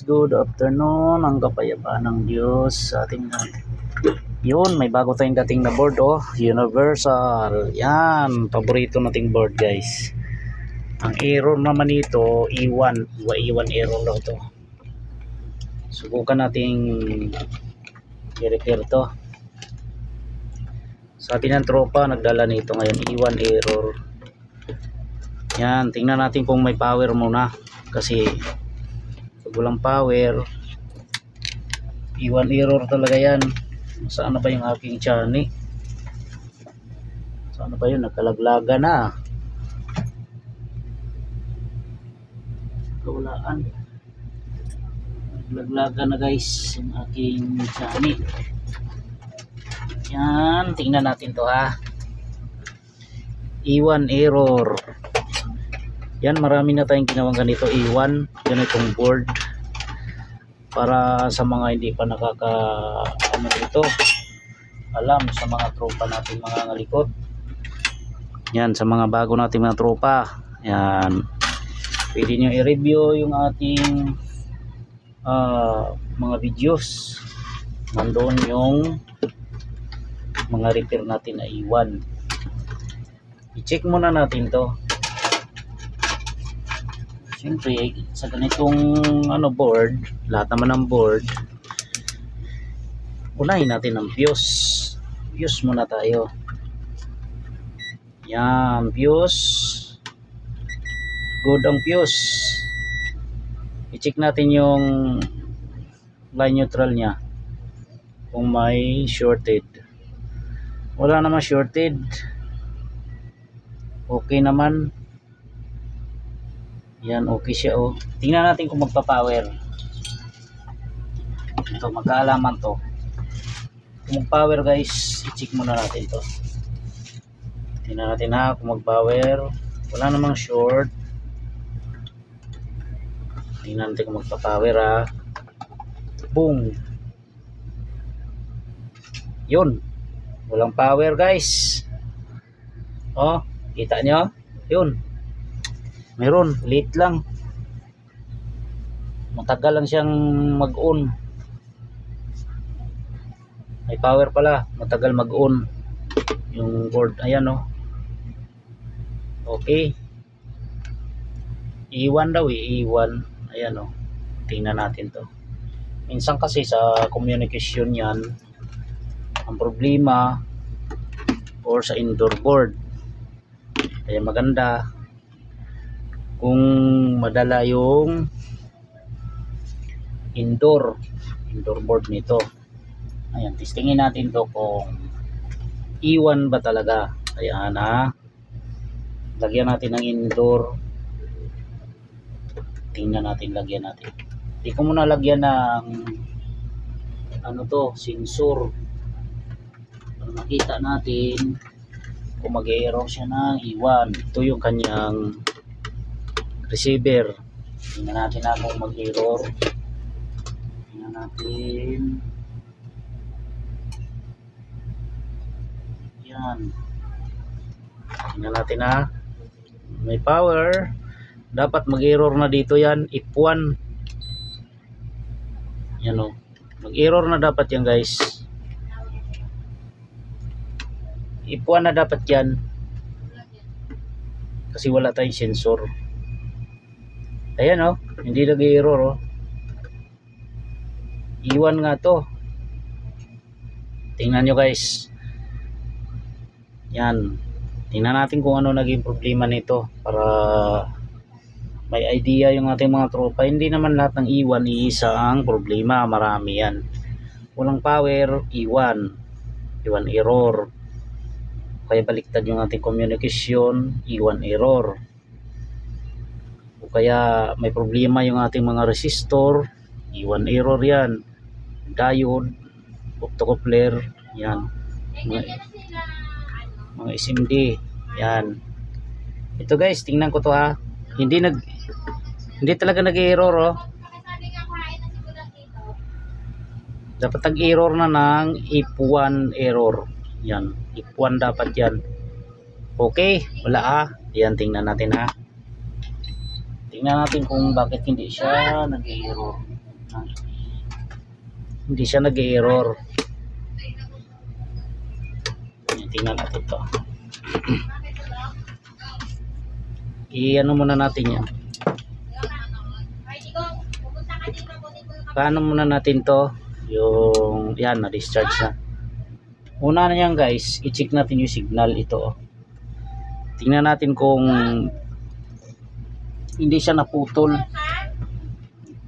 Good afternoon, ang kapayapaan ng Diyos sa ating lahat. Yun, may bago tayong dating na board, oh, Universal. Yan, paborito nating board, guys. Ang error naman nito, iwan error daw to. Subukan nating i-repair to. Sabi ng tropa, nagdala nito ngayon, iwan error. Yan, tingnan natin kung may power muna. Kasi pag walang power, iwan error talaga yan. Saan na ba yung aking chani? Saan na ba yun? Nagkalaglaga na. Kawalaan. Naglaglaga na, guys, yung aking chani. Yan, tingnan natin to, ha. Iwan error. Yan, marami na tayong ginawang ganito, iwan, ganitong board. Para sa mga hindi pa ano dito, alam, sa mga tropa natin mga ngalikot. Yan, sa mga bago natin mga tropa. Yan, pwede nyo i-review yung ating mga videos. Nandoon yung mga repair natin na iwan. I-check muna natin to. Siyempre, sa ganitong board, lahat naman ng board, unahin natin ang fuse. Fuse muna tayo. Yan, fuse. Good ang fuse. I-check natin yung line neutral nya. Kung may shorted. Wala naman shorted. Okay naman. Yan, okay siya, oh. Tingnan natin kung magpa-power. Ito, magkaalaman to. Kung mag-power, guys, i-check muna natin to. Tingnan natin, ha, kung mag-power. Wala namang short. Tingnan natin kung magpa-power, ha. Boom. Yun. Walang power, guys. Oh, kita nyo? Yun. Meron, late lang. Matagal lang siyang mag-on. May power pala, matagal mag-on yung board. Ayan, oh. Okay. Iwan daw, iwan. Ayan, oh. Tingnan natin to. Minsan kasi sa communication yan, ang problema or sa indoor board. Kaya maganda kung madala yung indoor board nito. Ayan, testingin natin to kung iwan ba talaga. Ayan, ha. Lagyan natin ng indoor. Tingnan natin, lagyan natin. Hindi ko muna lagyan ng sensor. Para makita natin kung mag-error siya ng iwan. Ito yung kanyang receiver. Tingnan natin na kung mag-error. Tingnan natin. Yan. Tingnan natin, ha. May power. Dapat mag-error na dito yan. If 1. Yan, o. Mag-error na dapat yan, guys. If 1 na dapat yan. Kasi wala tayong sensor. Ayan, oh, hindi nag-error, oh. Iwan nga to. Tingnan nyo, guys. Yan. Tingnan natin kung ano naging problema nito para may idea yung ating mga tropa. Hindi naman lahat ng iwan iisa ang problema. Marami yan. Walang power, iwan error. Kaya baliktad yung ating communication, iwan error. Kaya may problema yung ating mga resistor, iwan error yan. Diode, optocoupler, yan. Mga SMD, yan. Ito, guys, tingnan ko to, ha. Hindi talaga nag-error, oh. Dapat nag-error na ng if 1 error. Yan, if 1 dapat yan. Okay, wala, ha. Yan, tingnan natin, ha. Tingnan natin kung bakit hindi siya nag-error. Hindi siya nag-error. Tingnan natin to. I-ano muna natin yan. Paano muna natin to? Yung yan, na-discharge na. Una na yan guys, i-check natin yung signal ito. Tingnan natin kung hindi siya naputol.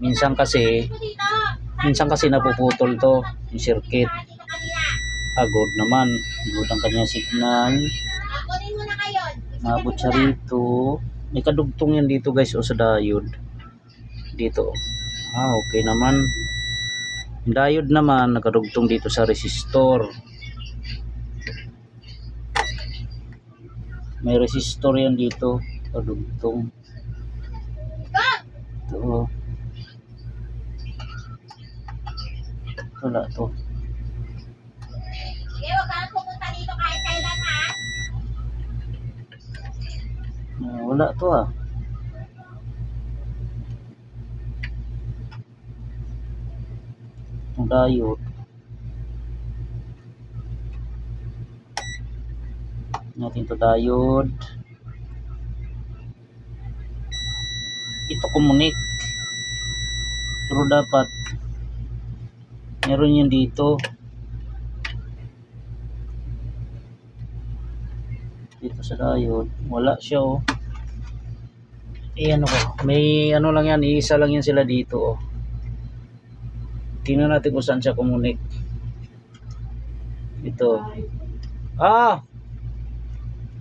Minsan kasi napuputol to, yung circuit. Good naman. Good ang kanyang signal. Mabot siya rito. May kadugtong yan dito guys o sa diode. Dito. Okay naman. Yung diode naman nakadugtong dito sa resistor. May resistor yan dito. Kadugtong. Ito. Wala to. Huwag kang pumunta dito kahit kailan ha. Wala to ah. Ang diode. Natin to diode. Ito connect. Pero dapat meron yan dito. Dito sa diode. Wala siya oh. Ano ko. May ano lang yan. Iisa lang yan sila dito oh. Tingnan natin kung saan siya connect. Ito.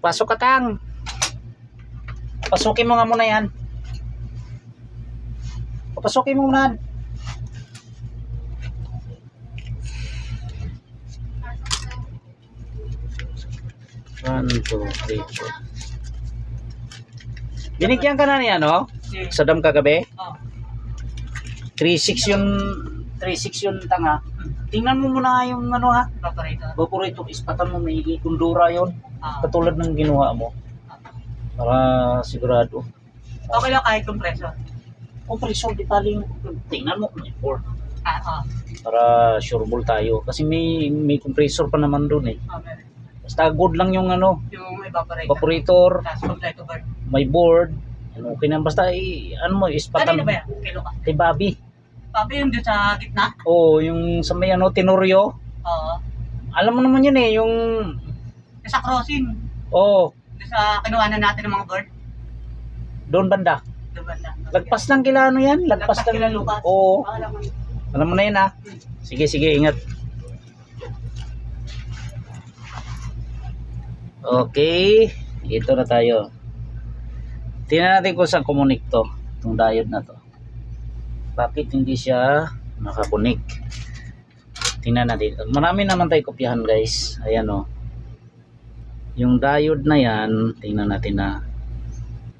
Pasok ka tang. Pasukin mo nga muna yan. Papasukin mo muna. 1, 2, 3, 4. Binigyan ka na niya, no? Sa dam kagabi? 3.6 yun, 3.6 yun tanga. Tingnan mo muna yung ano ha? Evaporator. Ispatan mo, may kundura yun. Katulad ng ginawa mo. Para sigurado. Okay lang kahit compressor. Compressor, di paling tingnan mo. Para sure ball tayo. Kasi may compressor pa naman doon eh. Basta good lang yung ano. Yung evaporator. Evaporator. May board. Okay na. Basta ano mo, ispatan. Kanina ba yan? Kilo ka? Kay Bobby. Bobby yung doon sa gitna? Oo, yung sa may ano, Tenorio. Oo. Alam mo naman yun eh, yung... Sa crossing. Oo, Doon sa kinuhanan natin ng mga board. doon banda. Doon ba lang? Lagpas lang kila ano yan? Lagpas lang. kila Lucas. Oo. Alam mo. Alam mo na yun ha. Sige, ingat. Okay. Ito na tayo. Tingnan natin kung saan connect to. Itong diode na to. Bakit hindi siya nakakonek? Tingnan natin. Marami naman tayo kopyahan guys. Ayan o. Yung diode na yan, tingnan natin na.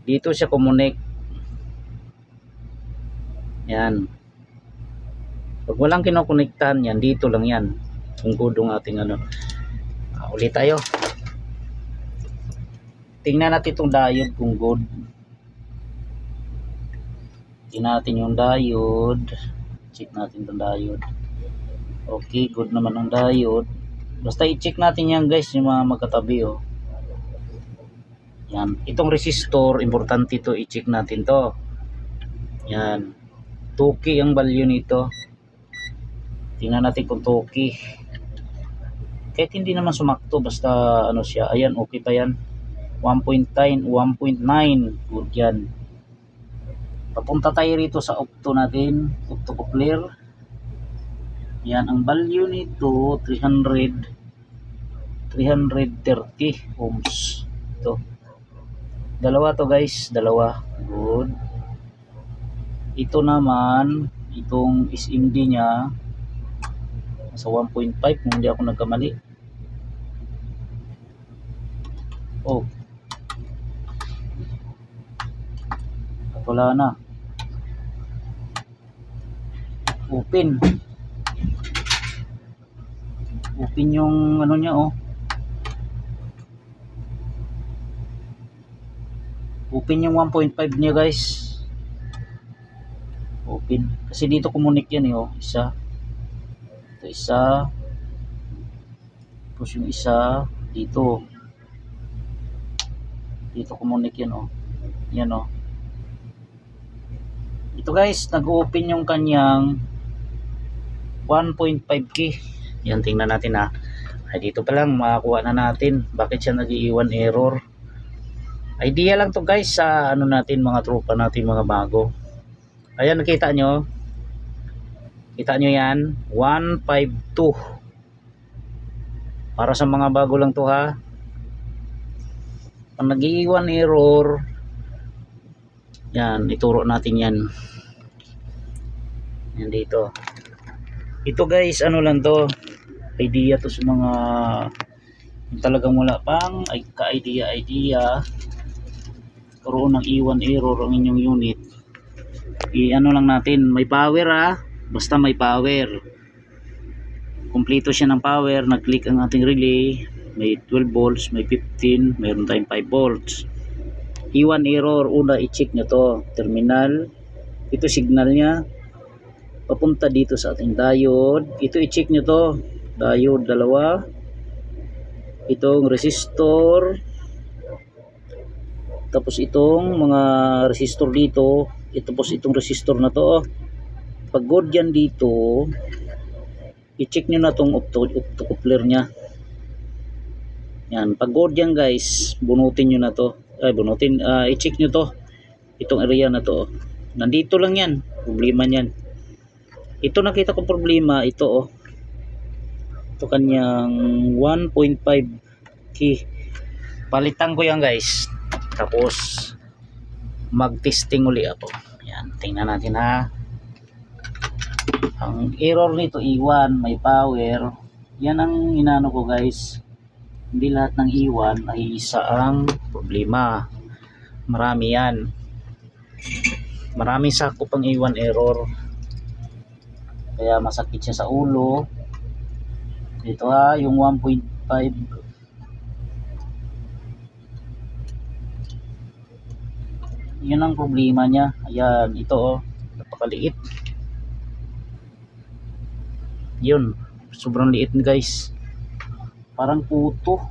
Dito siya connect. Yan. Pag walang kinokonektahan yan, dito lang yan. Kung gudong ating ano. Ulit tayo. Tingnan natin itong diode kung good. Tingnan natin yung diode. Check natin itong diode. Okay, good naman ang diode. Basta i-check natin yan guys, yung mga magkatabi oh. Yan. Itong resistor, importante ito, i-check natin to. Yan. 2K ang value nito. Tingnan natin kung 2K. Kahit hindi naman sumakto, basta ano siya. Ayan, okay pa yan. 1.9, good yan. Papunta tayo rito sa opto natin, opto coupler. Yan, ang value nito 330 ohms. Ito. Dalawa to guys, dalawa. Good. Ito naman, itong SMD niya sa 1.5 kung hindi ako nagkamali. Oh. Wala na. Open yung ano niya oh. Open yung 1.5 niya guys. open. Kasi dito kumunik yan eh, oh. Isa. Ito isa. Tapos yung isa dito. Dito kumunik yan oh. Yan oh. Ito guys, nag-open yung kanyang 1.5K. Yan, tingnan natin ha. Ay, dito pa lang makakuha na natin. Bakit siya nag-iiwan error? Idea lang to guys sa ano natin, mga tropa natin, mga bago. Ayan, nakita nyo. Kita nyo yan. 152. Para sa mga bago lang to ha. Pag nag-iiwan error, yan, ituro natin yan. Yan dito. Ito guys, ano lang to, idea to sa mga yung talagang wala pang ay ka-idea karoon ng iwan error ang inyong unit. I-ano lang natin, may power ha, basta may power. Kumpleto siya ng power, nag-click ang ating relay, may 12 volts, may 15, mayroon tayong 5 volts. Iwan error, una i-check nyo to, terminal, ito signal nya papunta dito sa ating diode. Ito i-check nyo to, diode dalawa, itong resistor, tapos itong mga resistor dito, tapos itong resistor na to. Pag good yan dito, i-check nyo na tong optocoupler nya. Yan, pag good yan guys, bunutin nyo na to, i-check nyo to, itong area na to. Nandito lang yan, problema nyan. Ito nakita ko problema, ito oh. Ito kanyang 1.5K. Palitan ko yan guys. Tapos mag-testing uli ako. Yan, tingnan natin ha. Ang error nito iwan, may power. Yan ang inano ko guys. Hindi lahat ng iwan ay isa ang problema. Marami yan. Maraming sakop ang iwan error. Kaya masakit siya sa ulo. Ito ha, yung 1.5. Yun ang problema niya. Ayan, ito oh, napakaliit. Yun, sobrang liit guys. Parang puto.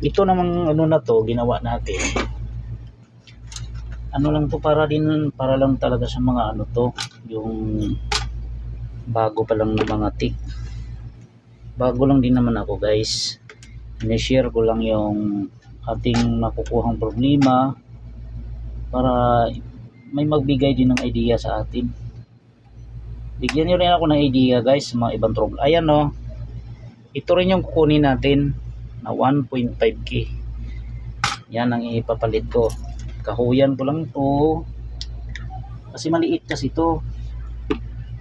Ito namang ano na to, ginawa natin. Ano lang to, para lang talaga sa mga ano to, yung bago pa lang na mga tik. Bago lang din naman ako guys. I-share ko lang yung ating nakukuhang problema para may magbigay din ng idea sa atin. Bigyan nyo rin ako ng idea guys sa mga ibang trouble. Ayan no, ito rin yung kukunin natin na 1.5K. Yan ang ipapalit ko. Kahuyan ko lang to kasi maliit kasi to,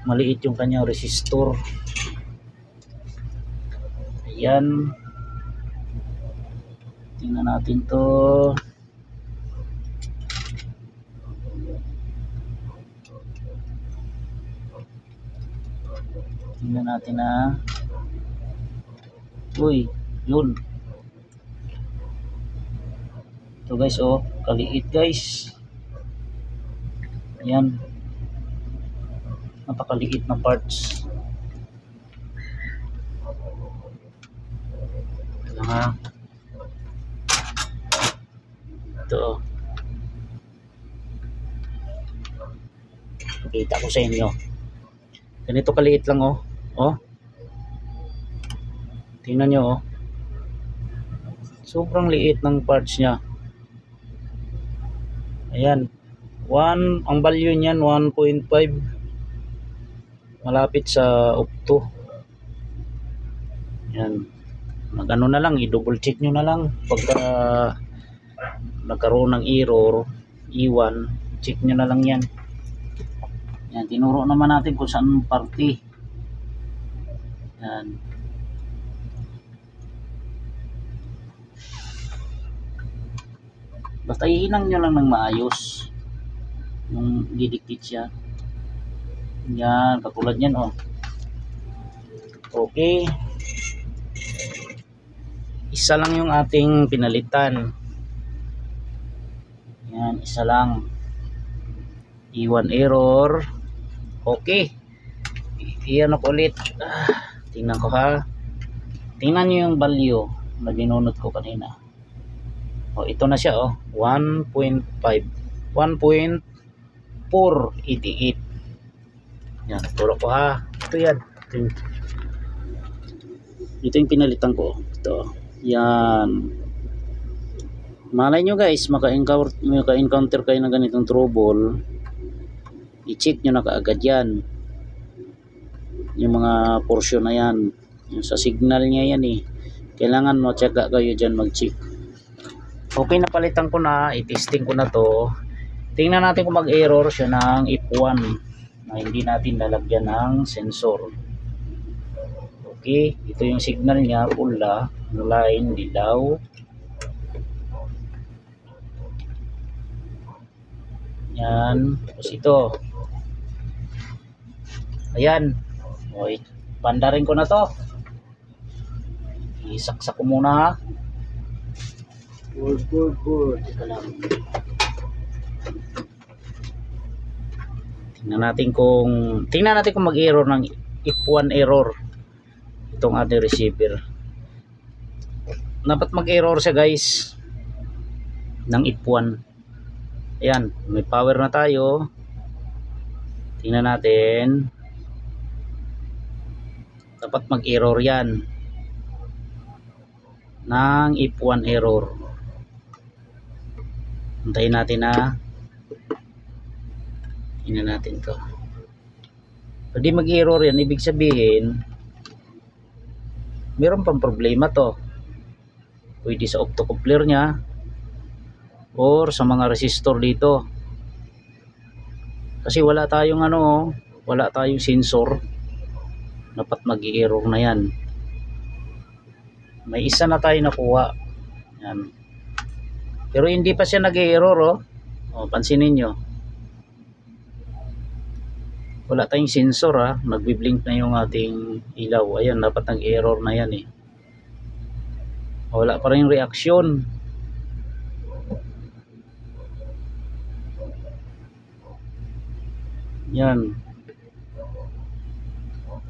maliit yung kanyang resistor. Ayan, tingnan natin to. Tingnan natin na. Uy, yun. Ito guys oh, kaliit guys. Ayan, napakaliit na parts. Ito nga. Ito. Pakita ko sa inyo. Ganito kaliit lang oh. Oh. Tingnan nyo oh. Sobrang liit ng parts niya. Ayan, ang value niyan 1.5, malapit sa opto. Ayan, magano na lang, i-double check nyo na lang pagka nagkaroon ng error, iwan, check nyo na lang yan. Yan, tinuro naman natin kung saan parte. Yan. Basta ihinang nyo lang ng maayos nung didikit siya. Yan, katulad yan oh. Okay, isa lang yung ating pinalitan. Yan, isa lang. Iwan error. Okay. Iyan ako ulit. Tingnan ko ha. Tingnan nyo yung value na binunot ko kanina. O, ito na siya, 1.5. 1.488. Yan, turo ko ha. Ito yan. Ito yung pinalitan ko. Ito. Yan. Malay nyo guys, maka-encounter kayo ng ganitong trouble. I-check nyo na kaagad yan. Yung mga portion na yan. Yung sa signal niya yan eh. Kailangan matyaga kayo dyan mag-check. Okay, napalitan ko na. I-testing ko na to. Tingnan natin kung mag-error siya ng F1 na hindi natin lalagyan ng sensor. Okay, ito yung signal niya, pula, line, dilaw. Yan, tapos ito. Ayan. Okay, bandarin ko na to. Isaksak ko muna ha. Good. Teka lang. Tingnan natin kung mag-error ng F1 error itong ating receiver. Dapat mag-error siya guys ng F1. Ayan, may power na tayo. Tingnan natin. Dapat mag-error yan ng F1 error. Antayin natin na. Tingnan natin to. Pwede mag-error yan, ibig sabihin meron pang problema to. Pwede sa optocoupler nya or sa mga resistor dito. Kasi wala tayong wala tayong sensor. Dapat mag-error na yan. May isa na tayo nakuha. Yan. Pero hindi pa siya nag-error pansinin nyo. Wala tayong sensor ha. Nagbi-blink na yung ating ilaw. Ayan, dapat nag-error na yan eh. Wala pa rin reaksyon. Yan.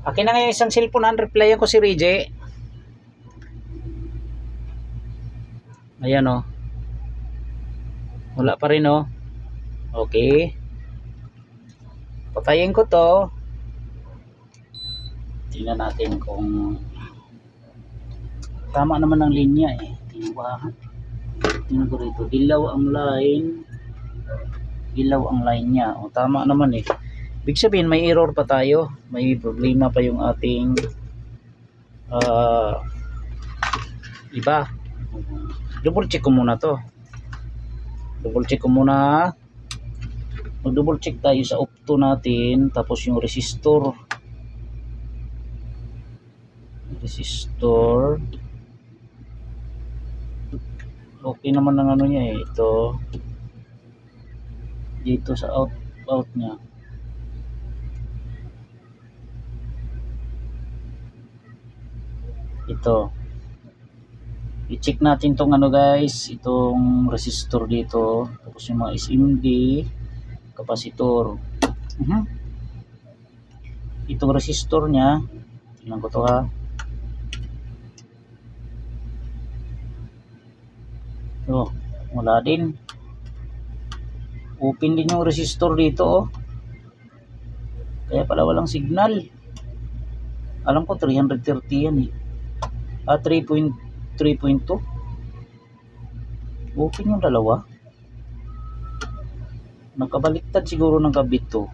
Akin na ngayon isang cellphone, replyan ko si Rije. Ayan wala pa rin okay. Patayin ko to. Tingnan natin kung tama naman ang linya eh. Tingnan ko rito. Dilaw ang line nya. Tama naman eh. Ibig sabihin may error pa tayo. May problema pa yung ating iba. Double check ko muna to. Mag-double check tayo sa opto natin, tapos yung resistor. Okay naman ang niya eh. Ito dito sa out niya. Ito. I-check natin tong guys, itong resistor dito, tapos yung mga SMD, kapasitor. Itong resistor nya, tingnan ko to ha. Wala din. Open din yung resistor dito Kaya pala walang signal. Alam ko 330 yan eh. 3.2. Open yung dalawa. Nagkabaliktad siguro ng kabit to.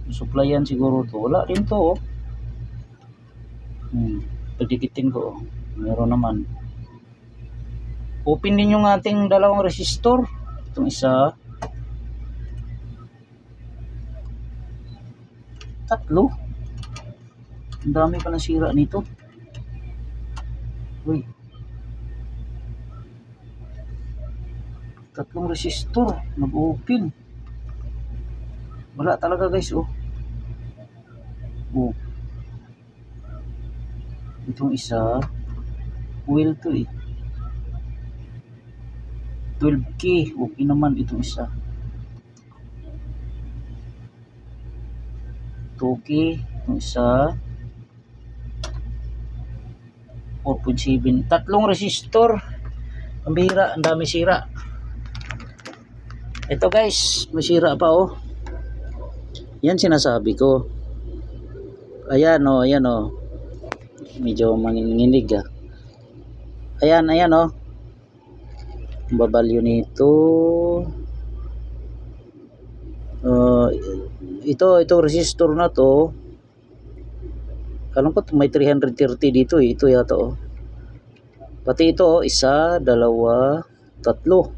Supplyan siguro to. Wala din to Padikitin ko Meron naman. Open din yung ating dalawang resistor. Itong isa. 3. Ang dami pa nasira nito. Uy. 3 resistor nag-open. Wala talaga guys Itong isa oil to 12K. Okay naman itong isa. 2K itong isa. 4.7. Tatlong resistor. Ang bihira, ang dami sira. Ito guys, may sira pa oh. Yan sinasabi ko. Ayan oh, ayan oh. Medyo manginginig ah. Ayan, ayan oh. Ang babalyo nito. Ito resistor na to. Alam ko may 330 dito eh. Ito yata oh. Pati ito oh, isa, dalawa, tatlo.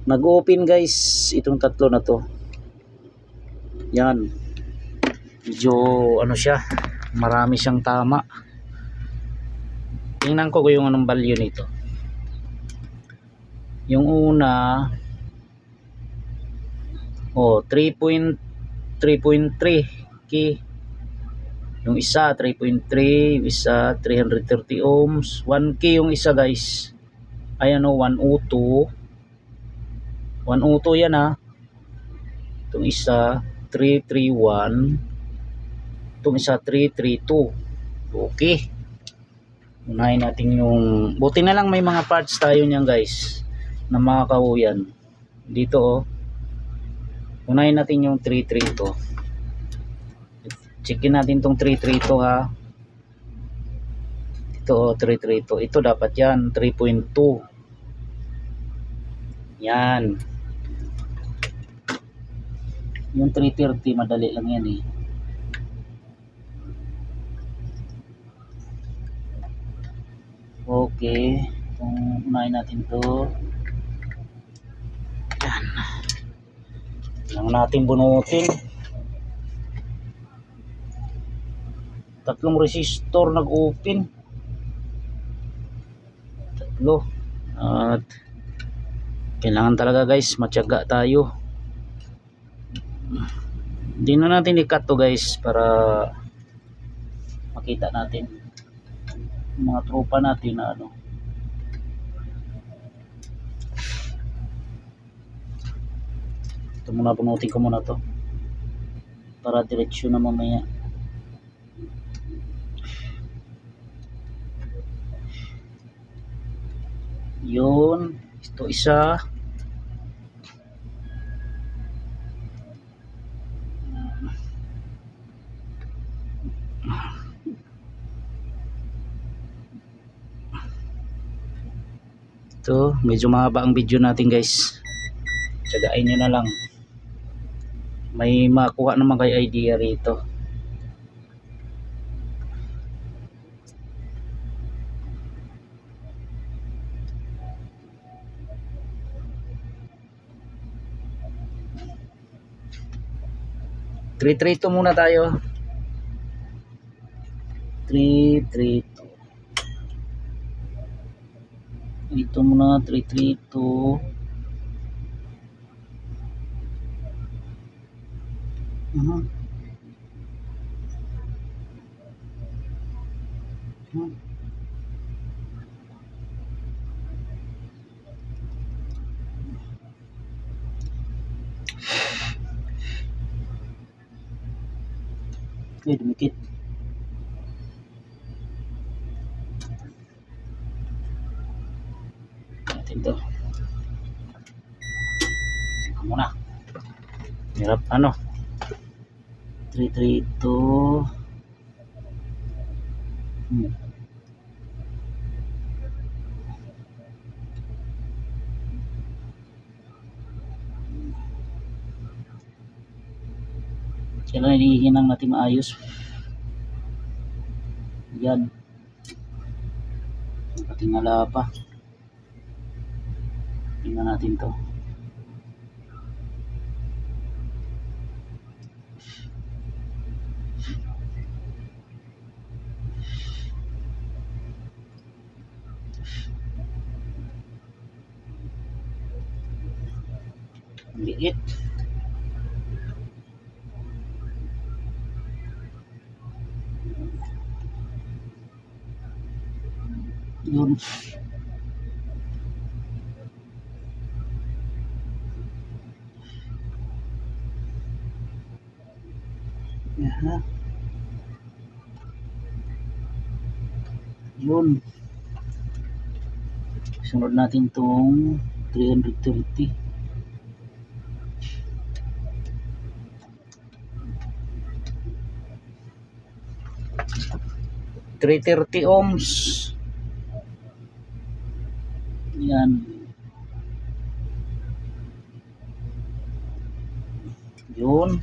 Nag-open guys itong tatlo na to. Yan. Medyo ano siya, marami siyang tama. Tingnan ko yung anong value nito. Yung una 3.3 K. Yung isa 3.3, isa 330 ohms, 1K yung isa guys. Ayan o, 102. 102 yan ha. Itong isa 331. Itong isa 332. Okay. Unahin natin yung, buti na lang may mga parts tayo niyan guys na makakahuyan. Dito oh. Unahin natin yung 332. Checkin natin tong 332 ha. Ito 332. Ito dapat yan 3.2. Yan. Yung 330 madali lang yan eh. Okay. Itong unahin natin to. Yan. Lang natin bunutin. Tatlong resistor nag-open. Tatlo. At kailangan talaga guys, matyaga tayo. Hindi na natin i-cut to guys para makita natin mga tropa natin na ano. Ito muna, bunutin ko muna to para diretsyon na mamaya. Yun, ito isa. Ito, medyo mahaba ang video natin guys. Tsagain nyo na lang. May makuha naman kayo idea rito. Trito muna tayo. 332. Ito muna 332. Okay, dumikit. Natin to. Muna. Hirap ano. 332. Kailangan hinihinang natin maayos. Yan. Patingala pa. Tingnan natin to. Liit. Yun. Aha. Yun. Sunod natin tong 330. 330 ohms. Yan. Yun.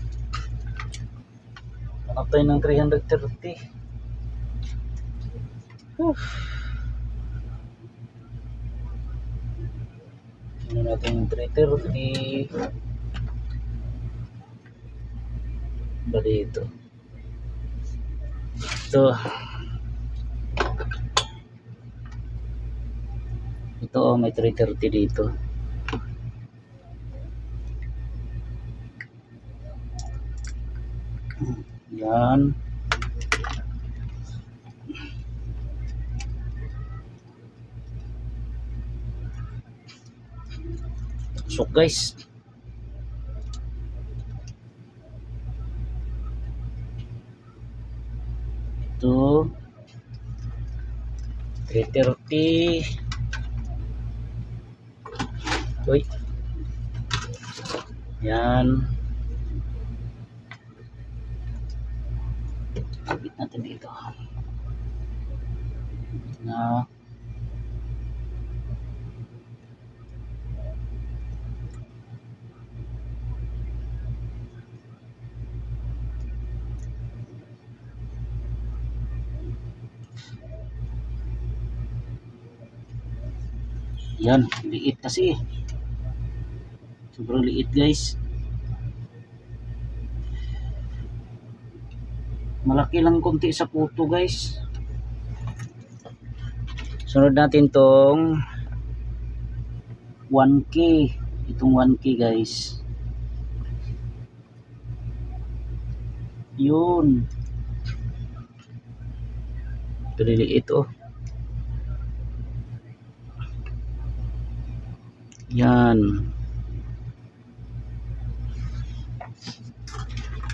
Hanap tayo ng 330. Ano natin yung 330. Ba dito? Ito oh, may 330 dito. Yan. So guys, ito 330. Uy. Yan. Kapit natin dito. Na. Yan, liit kasi. Sobrang liit guys. Malaki lang konti sa puto guys. Sunod natin tong 1K. Itong 1K guys. Yun. Ito liliit oh. Yan.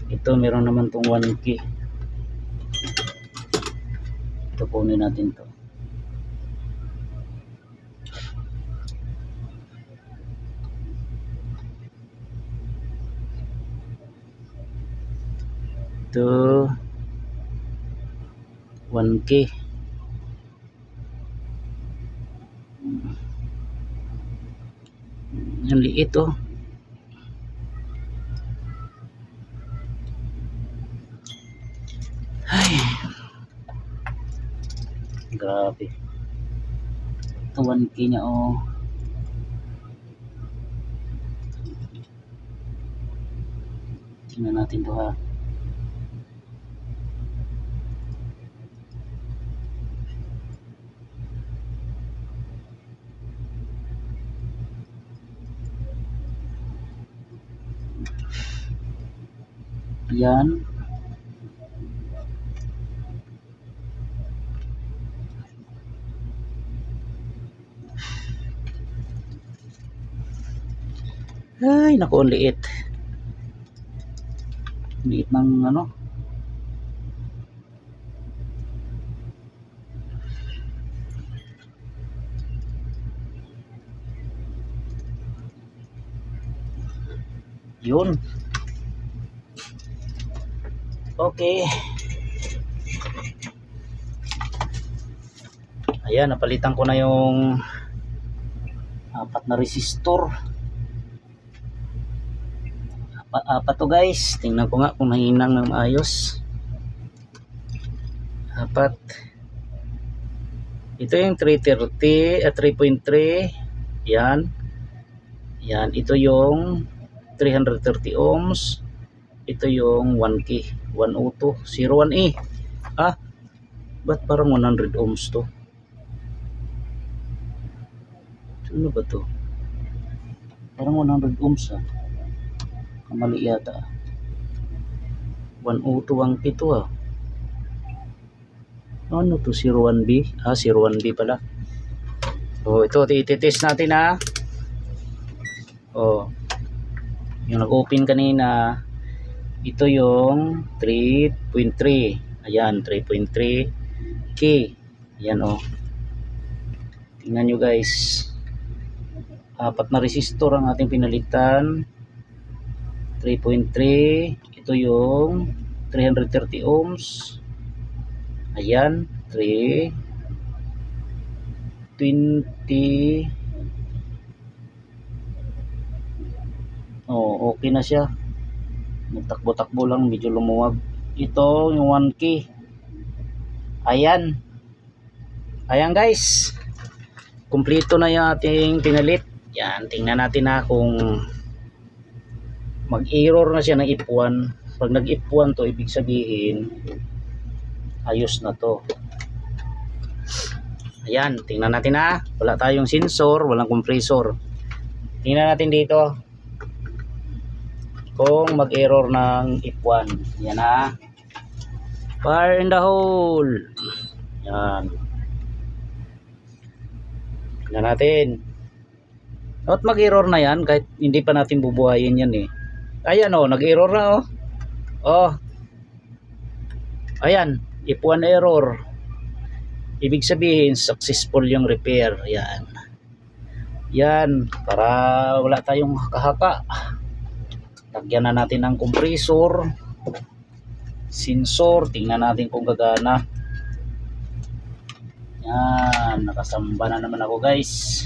Ito meron naman tong 1K. Ito kunin natin to. Ito 1K. Ang liit oh. Ay. Grabe. Ito 1K niya oh. Tingnan natin to ha. Yan. Ay, naku, liit. Liit ng ano. Yun. Okay. Ayan, napalitan ko na yung 4 na resistor. Apat to guys. Tingnan ko nga kung nahinang ng maayos. 4. Ito yung 330 at 3.3. Yan. Yan, ito yung 330 ohms. Ito yung 1K. 102, 01E. Ah, ba't parang 100 ohms to? Ano ba to? Parang 100 ohms ah. Kamali yata. 102 ang pito ah. Ano to? 01B? Ah, 01B pala. So, ito, tititest natin ah. Oh. Yung nag-open kanina, Ito yung 3.3. Ayan, 3.3 K. Ayan o. Tingnan nyo guys. Apat na resistor ang ating pinalitan. 3.3. Ito yung 330 ohms. Ayan, 320. Oh, okay na siya. Nagtakbo-takbo lang, medyo lumuwag. Ito yung 1K. Ayan. Ayan guys. Kumpleto na yung ating pinalit. Yan, tingnan natin na kung mag-error na siya ng if1. Pag nag-if1 to, ibig sabihin ayos na to. Ayan, tingnan natin na. Wala tayong sensor, walang compressor. Tingnan natin dito kung mag-error ng if1. Yan na. Fire in the hole. Yan. Tingnan natin. At mag-error na yan kahit hindi pa natin bubuhayin yan eh. Ayan o, nag-error na o. Oh. Ayan, if1 error. Ibig sabihin successful yung repair. Yan. Yan, para wala tayong haka-haka. Lagyan na natin ng compressor, sensor, tingnan natin kung gagana. Yan, nakasamba na naman ako guys.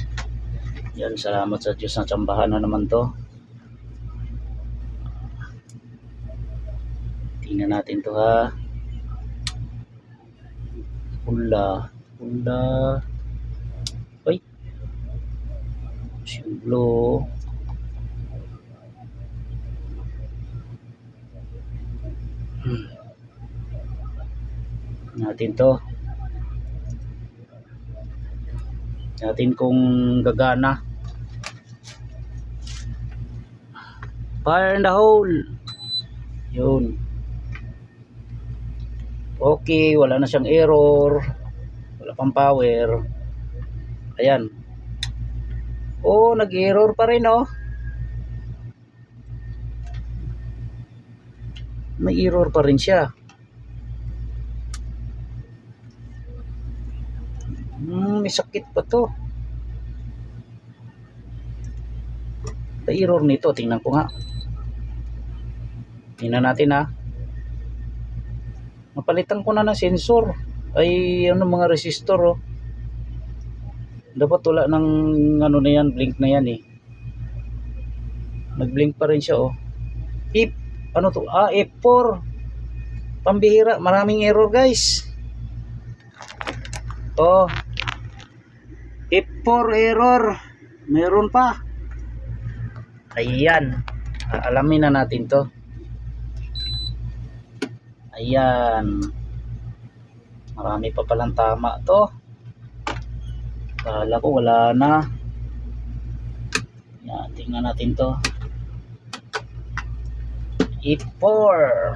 Yan, salamat sa Diyos, na tsambahan na naman to. Tingnan natin to ha. Pula. Ay, blue. Natin to. Natin kung gagana. Fire in the hole. Yun. Okay, wala na siyang error. Wala pang power. Ayan. Oh, nag-error pa rin oh. May error pa rin siya. May sakit pa to. May error nito, tingnan ko nga. Tingnan natin ha. Napalitan ko na ng sensor. Ay ano, mga resistor oh. Dapat wala ng ano na yan, blink na yan eh. Nag-blink pa rin siya oh. Ano to? F4. Pambihira, maraming error guys. Oh. F4 error. Meron pa. Ayan. Alamin na natin to. Ayan. Marami pa palang tama to. Kala ko wala na. Ayan, tingnan natin to. F4.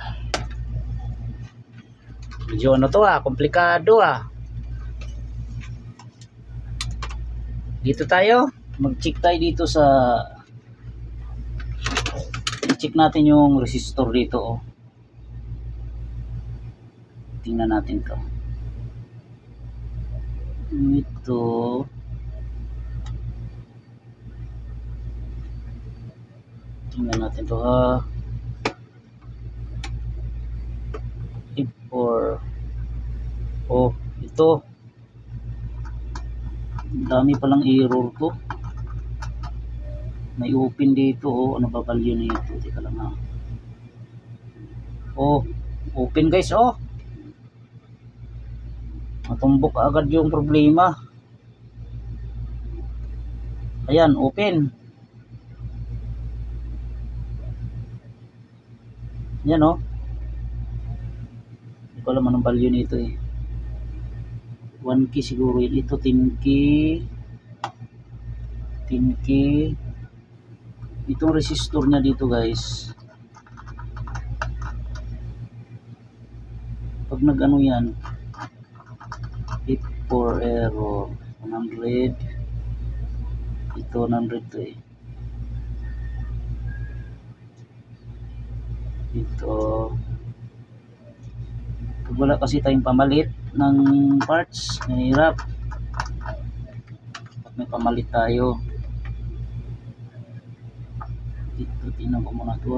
Medyo ano to komplikado Dito tayo. Mag-check tayo dito sa i-check natin yung resistor dito oh. Tingnan natin to. Ito. Tingnan natin to ha. F4. Oh, ito. Dami palang error to. May open dito oh. Ano ba value nito? Teka lang ha. Oh, open guys oh. Matumbok agad yung problema. Ayan, open. Yan oh. Hindi ko alam anong value nito eh. 1K siguro yun. Ito 10K. 10K. Itong resistor niya dito guys. Pag nag-ano yan, F4 error 100. Ito 100 to eh. Ito. Pag wala kasi tayong pamalit ng parts, mahirap. Pag may pamalit tayo. Ito, tingnan ko muna ito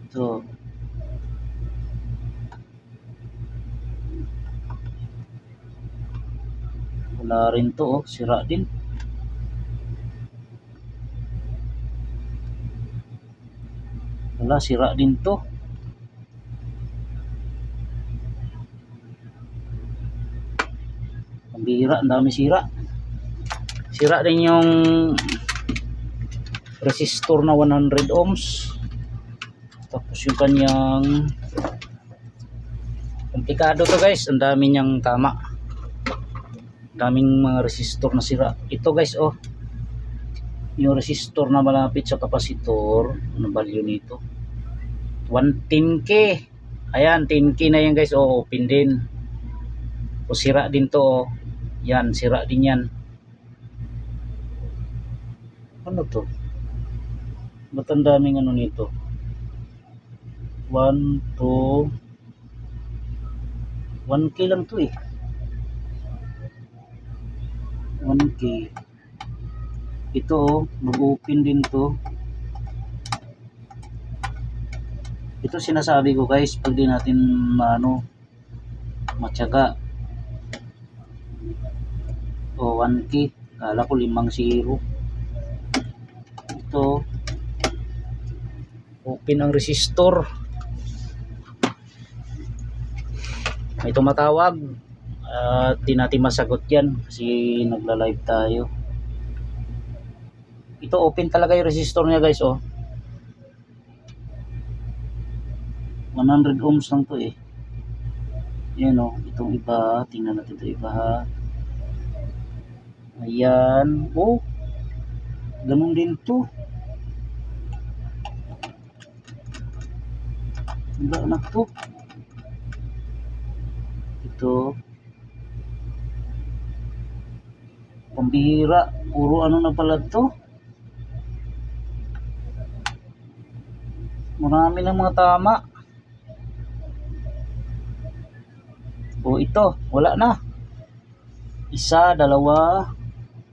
Ito. Wala rin to, oh. Sira din. Wala, sira din to. Ang bihira, ang dami sira. Sira din yung resistor na 100 ohms. Tapos yung kanyang komplikado to guys. Ang dami niyang tama. Daming mga resistor na sira. Ito guys, oh, yung resistor na malapit sa kapasitor, ano value nito? 110k. Ayan, 10k na yan guys. Oh, open din. O sira din to, oh. Yan, sira din yan. Ano to? Ba't ang daming ano nito? 1, 2, 1k lang to eh. 1k. Ito, oh, mag-open din to. Ito sinasabi ko guys, pag di natin matyaga. O 1k, kala ko 5-0. Ito, open ang resistor. May tumatawag at di natin masagot yan kasi nagla-live tayo. Ito open talaga yung resistor niya guys, oh. 100 ohms lang to eh. Yan, oh, itong iba, tingnan natin ito iba ha. Ayan, oh, ganun din to. Wala na to. Ito, pambihira, puro ano na pala to. Marami ng mga tama. O ito, wala na. Isa, dalawa,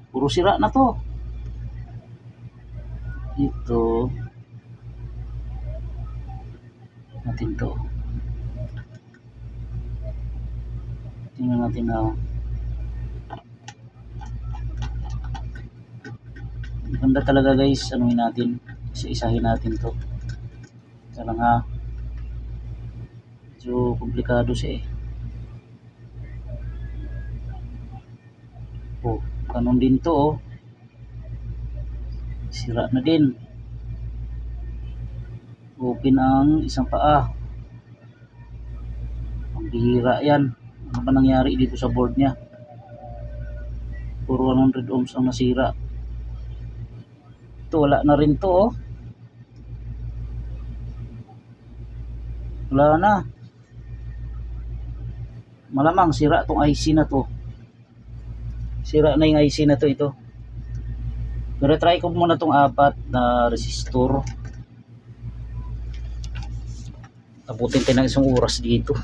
puro sira na to. Ito, natin to. Tingnan natin na. Ganda talaga guys, anuhin natin. Isa-isahin natin to. Ito lang ha. So, komplikado siya eh. Oh, kanon din to, oh. Sira na din. Open ang isang paa. Ang bihira yan. Ano ba nangyari dito sa board niya? Puro 100 ohms ang nasira. Ito, wala na rin to, oh. Wala na. Malamang sira tong IC na to. Sira na yung IC na to, ito. Pero try ko muna tong 4 na resistor. Abutin tayo ng 1 oras dito.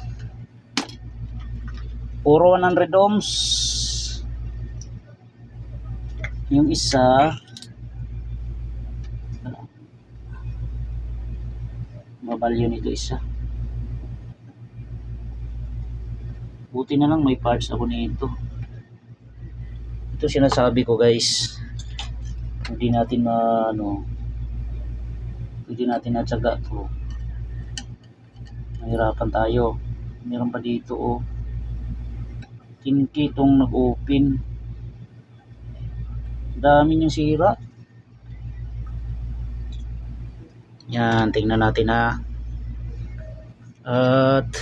Puro 100 ohms. Yung isa, mabalyo nito isa. Buti na lang may parts ako nito. Ito sinasabi ko guys, hindi natin hindi natin natsaga to. Mahirapan tayo. Meron pa dito, oh. Tinki itong nag-open. Dami niyang sira. Yan, tingnan natin ha. At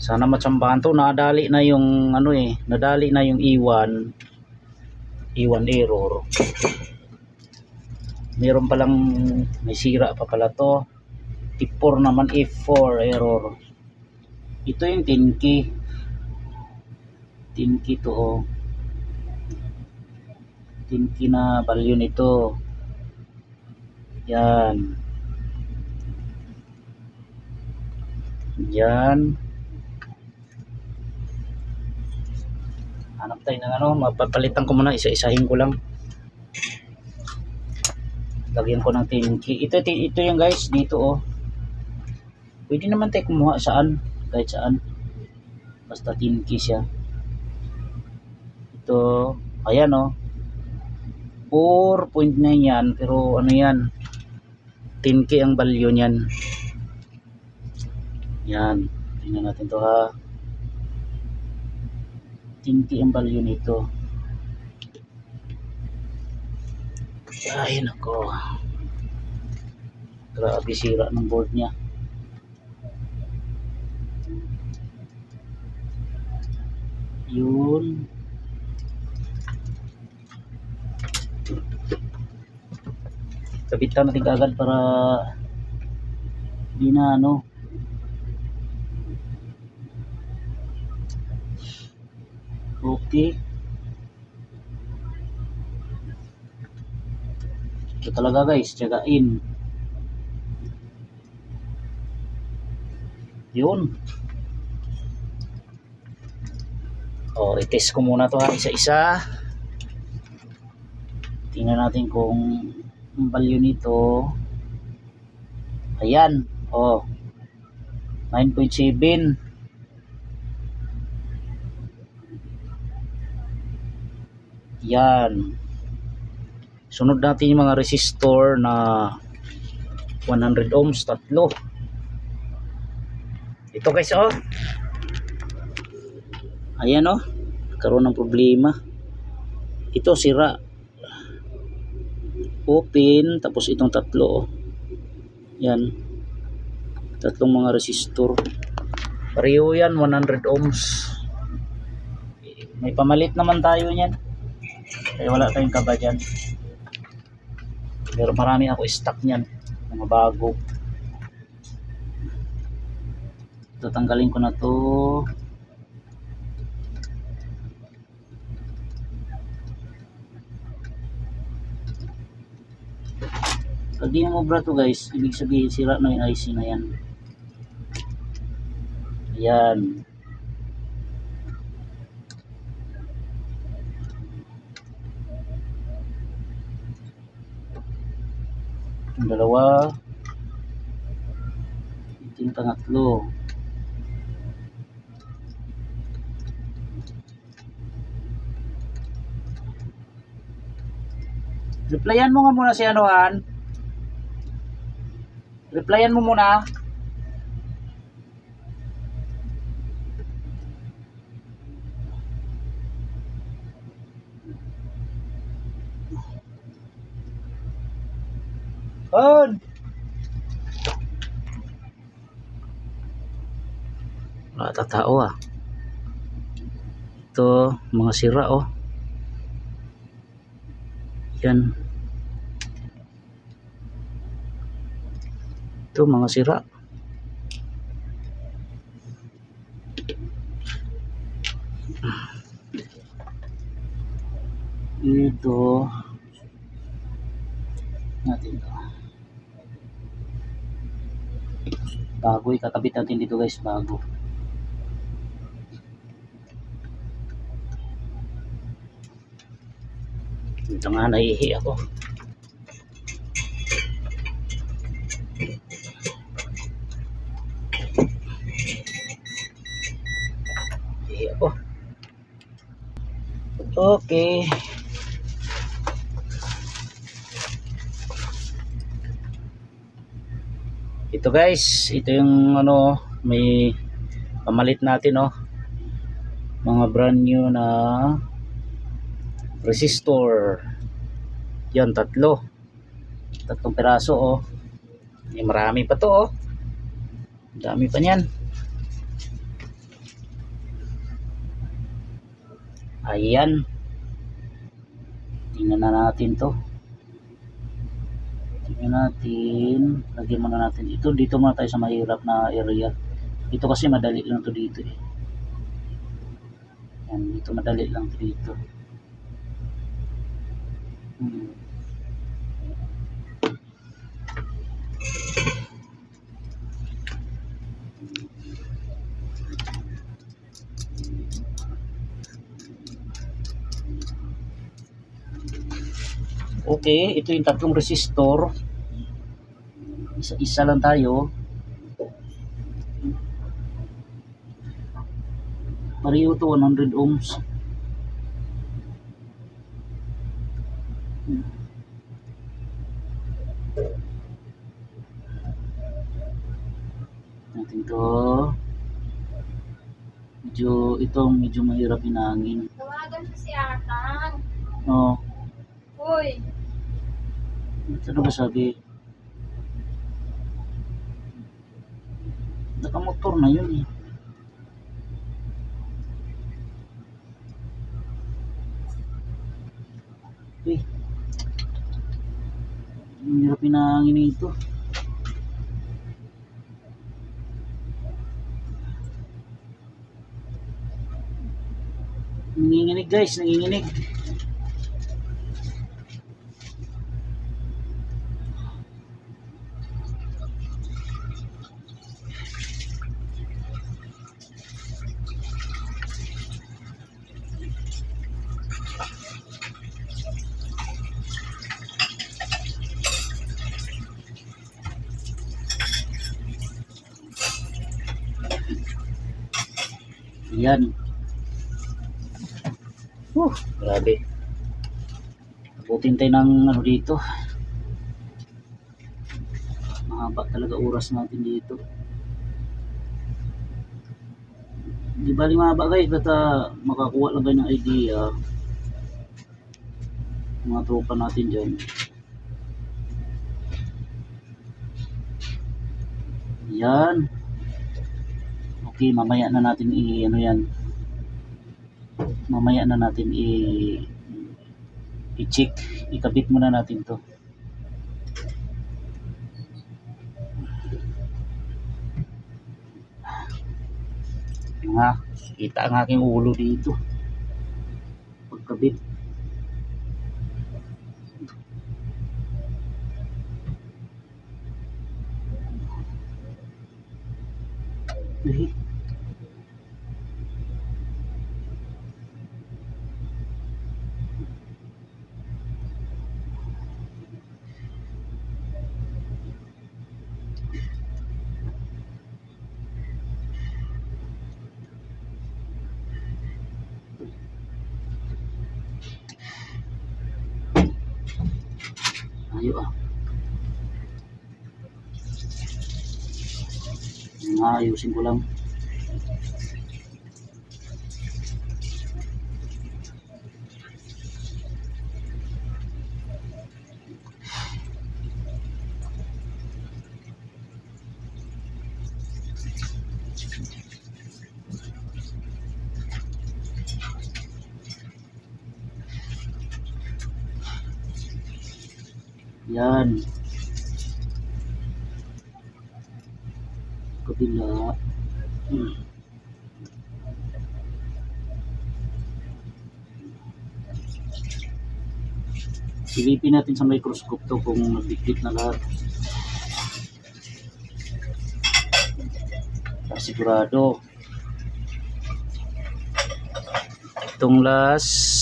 sana matsambahan to. Nadali na yung nadali na yung E1 error. Meron palang may sira pa pala to. T4 naman, F4 error. Ito yung 10K to, oh. 10K na value nito. Yan. Yan. Hanap tayo ng ano, mapapalitan ko muna, isa-isahin ko lang. Lagyan ko ng 10K. Ito yung guys, dito oh. Pwede naman tayo kumuha saan, kahit saan. Basta 10K siya. Ito, ayan oh. 4.9 yan, pero ano yan, 10K ang value niyan. Yan, tingnan natin to ha. 10K ang value nito. Ay nako, grabe sira ng board niya. Yun. Kapitan natin agad para di na ano. Okay. Ito talaga guys, tiyagain. Yun. Oh, i-test ko muna to ha, isa-isa. Tingnan natin kung ang value nito. Ayan, oh. 9.7. Yan. Sunod natin yung mga resistor na 100 ohms, tatlo. Ito guys oh. Ayan oh. Karoon ng problema. Ito sira. Open, tapos itong tatlo oh. Yan. Tatlong mga resistor. Pareho yan, 100 ohms. May pamalit naman tayo niyan. Kaya wala tayong kaba dyan. Pero marami ako stock niyan. Mga bago. Tatanggalin ko na to. Pag di mo bra to guys, ibig sabihin sira na yung IC na yan. Ayan. Yung dalawa. Ito yung pangatlo. Replyan mo nga muna si Anuhan. Replyan mo muna. On. Wala tatao ah. Ito, mga sira oh. Yan. Ito, mga sira. Ito. Natin ito. Bago, ikakabit natin dito guys, bago. Ito nga, naihi ako. Naihi ako. Okay. Ito guys, ito yung ano, may pamalit natin oh. Mga brand new na resistor. Yan, tatlong piraso oh. Marami pa to oh. Dami pa niyan. Ayan. Tingnan na natin to. Tingnan natin. Lagyan muna natin ito. Dito muna tayo sa mahirap na area. Ito kasi madali lang to dito eh. Yan, dito madali lang to dito. Hmm. Okay, ito yung tatlong resistor. Isa-isa lang tayo. Pareho to 100 ohms. Natin to. Medyo mahirap hinangin. Tawagan mo si Atang. Oh, Uy, ano ba sabi? Nakamotor na yun eh. Eh, mahirap hinangin ito. Nanginginig guys, nanginginig. Yan. Grabe. Abutin tayo ng ano dito. Mahaba talaga oras natin dito. Di bali mahaba guys, basta makakuha lang kayo ng idea. Mga tropa natin dyan. Yan. Okay, mamaya na natin ano yan. Mamaya na natin i-check. Ikabit muna natin to. Nga, kita ang aking ulo dito. Pagkabit. Ayo ah. Ayusin ko lang. Yan. Kabila. Silipin natin sa microscope to kung nagdikit na lahat. Para sigurado. Itong last.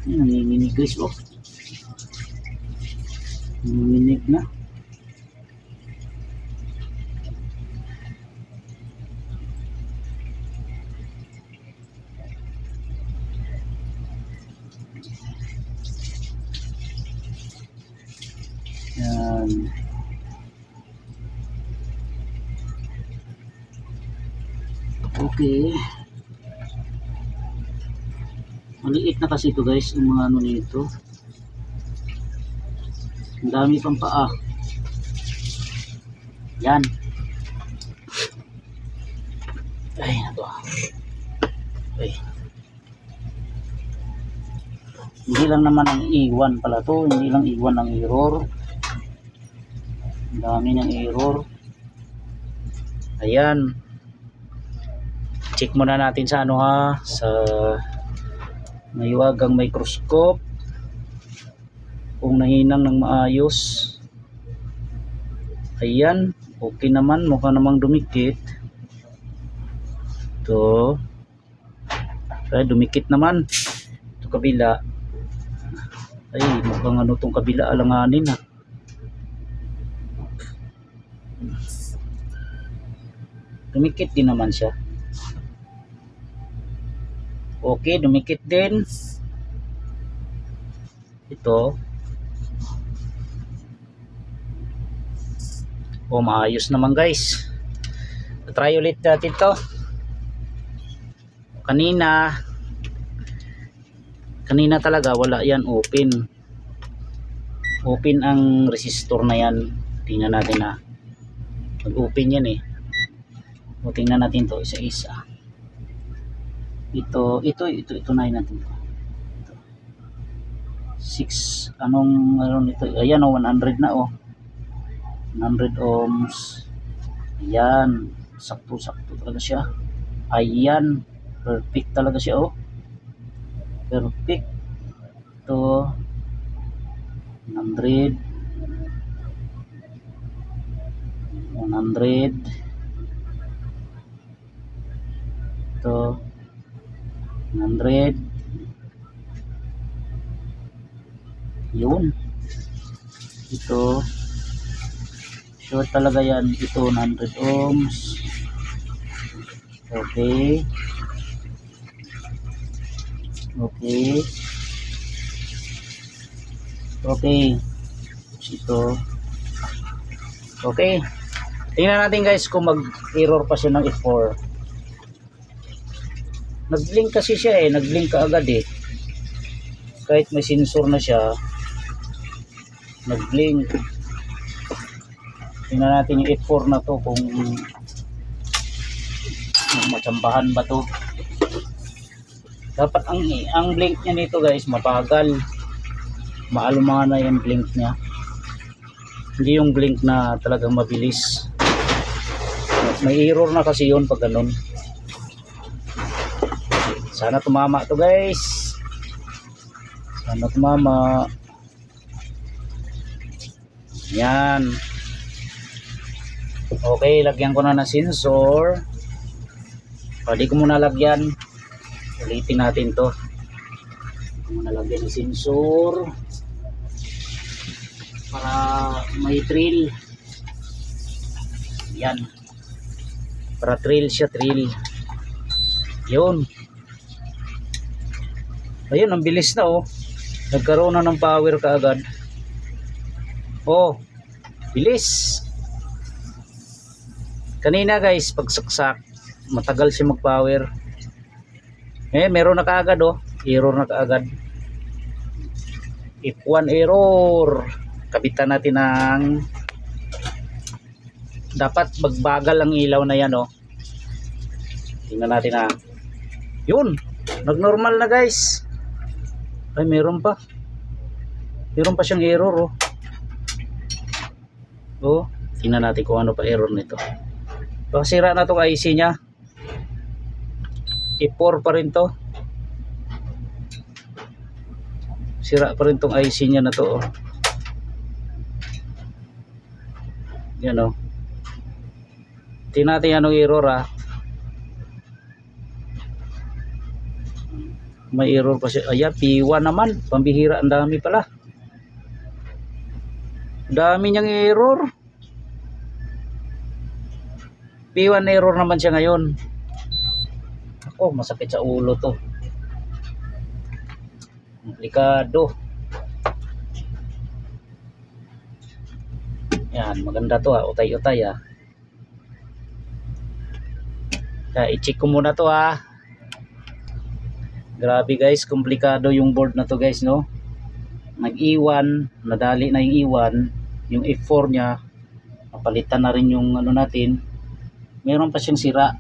Nanginginig guys, oh. Nanginginig na. Yan. Okay. Maliit na kasi ito guys, yung mga ano nito. Ang dami pang paa. Yan. Ay, nato. Ay. Hindi lang naman ang iwan pala to, hindi lang iwan ang error. Ang dami ng error. Ayan. Check muna natin sa ano ha, sa maywagang microscope kung nahinang ng maayos. Ayan, okay naman, mukha namang dumikit. Ito. Ay, dumikit naman. Ito kabila. Ay, mukhang ano tong kabila, alanganin ha. Dumikit din naman siya. Okay, dumikit din. Ito. O, maayos naman guys. Try ulit natin to. Kanina talaga wala yan, open ang resistor na yan. Tingnan natin na mag-open yan eh. O, tingnan natin to isa-isa. Ito natin natin to. 6 ano nito, ayan o, 100 na o, 100 ohms. Ayan, sakto talaga siya. Ayan, perfect talaga siya o, perfect. Ito 100 ito 100. Yun, ito short talaga yan. Ito 100 ohms. Okay, ito okay. Tingnan natin guys kung mag-error pa siya ng F4. Nag-blink kasi siya eh, nag-blink ka agad eh. Kahit may sensor na siya, nag-blink. Tingnan natin yung F4 na to kung matsambahan ba to. Dapat ang blink niya nito guys mabagal. Maalumana yung blink niya. Hindi yung blink na talagang mabilis. May error na kasi yun pag ganun. Sana tumama to guys. Sana tumama. Yan. Okay, lagyan ko na ng sensor. Pwede ko muna lagyan. Ulitin natin to. Muna lagyan ng sensor para may trail. Yan. Para trail siya, trail. Yun. Ayun, ang bilis na oh. Nagkaroon na ng power kaagad. Oh, bilis. Kanina guys, pagsaksak, matagal siya mag-power. Eh, meron na kaagad oh. Error na kaagad. F1 error. Kabitan natin ng dapat magbagal ang ilaw na yan oh. Tingnan natin na. Yun, nag-normal na guys. Ay, meron pa siyang error oh. Oh, tingnan natin kung ano pa error nito. Sira na tong IC nya. F4 pa rin to. Sira pa rin tong IC nya na to oh. Yan oh. Tingnan natin anong error ah. May error pa siya. Ayan, P1 naman. Pambihira, ang dami pala. Dami niyang error. P1 error naman siya ngayon. Ako, masakit sa ulo to. Komplikado. Yan, maganda to ha. Utay-utay ha. Kaya i-check ko muna to ha. Grabe guys, komplikado yung board na to guys no. Nag-iwan, nadali na yung iwan. Yung F4 nya, napalitan na rin yung ano natin. Meron pa siyang sira.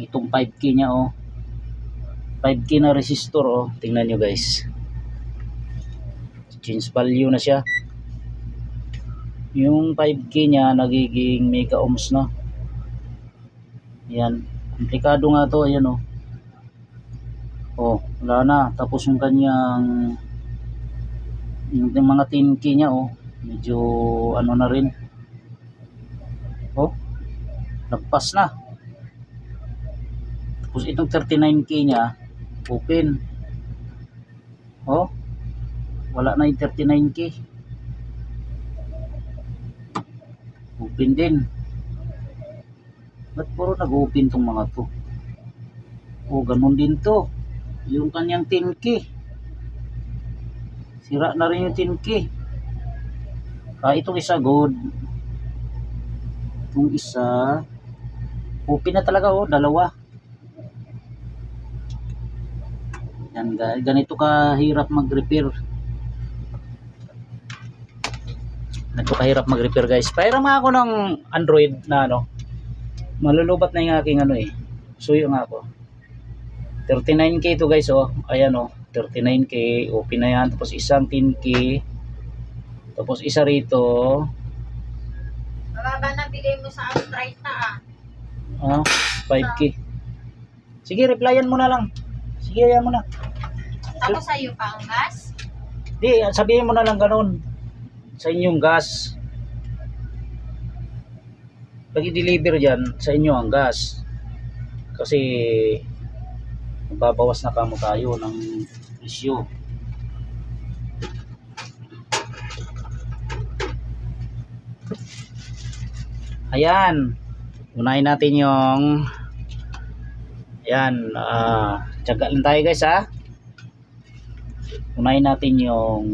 Itong 5K nya oh. 5K na resistor oh. Tingnan nyo guys. Change value na siya. Yung 5K niya nagiging mega ohms na. Yan. Komplikado nga to. Ayan o. Oh, wala na. Tapos yung kanyang yung mga 10K niya oh. Medyo ano na rin. Oh, nagpas na. Tapos itong 39K niya open. Oh, wala na yung 39K. Open din. Ba't puro nag-open tong mga to? Oh, ganun din to. Yung kanyang 10K. Sira na rin yung 10K. Itong isa good. Itong isa open na talaga oh, dalawa. Yan guys, ganito kahirap mag-repair. Ganito kahirap mag-repair guys. Pahiram nga ako ng Android na ano. Malulubat na yung aking ano eh. Suyo nga ako. 39K to guys oh. Ayan oh. 39K. Open na yan. Tapos isang 10K. Tapos isa rito. Mababa na bigay mo sa Android na 5K. Sige, replyan mo na lang. Sige, ayan mo na. Tapos sa'yo pa ang gas? Di, sabihin mo na lang ganun. Sa inyong gas. Pag i-deliver dyan, sa inyo ang gas. Kasi magbabawas na kamo tayo ng presyo. Ayan. Unahin natin yung ayan. Tiyaga lang tayo guys ha. Unahin natin yung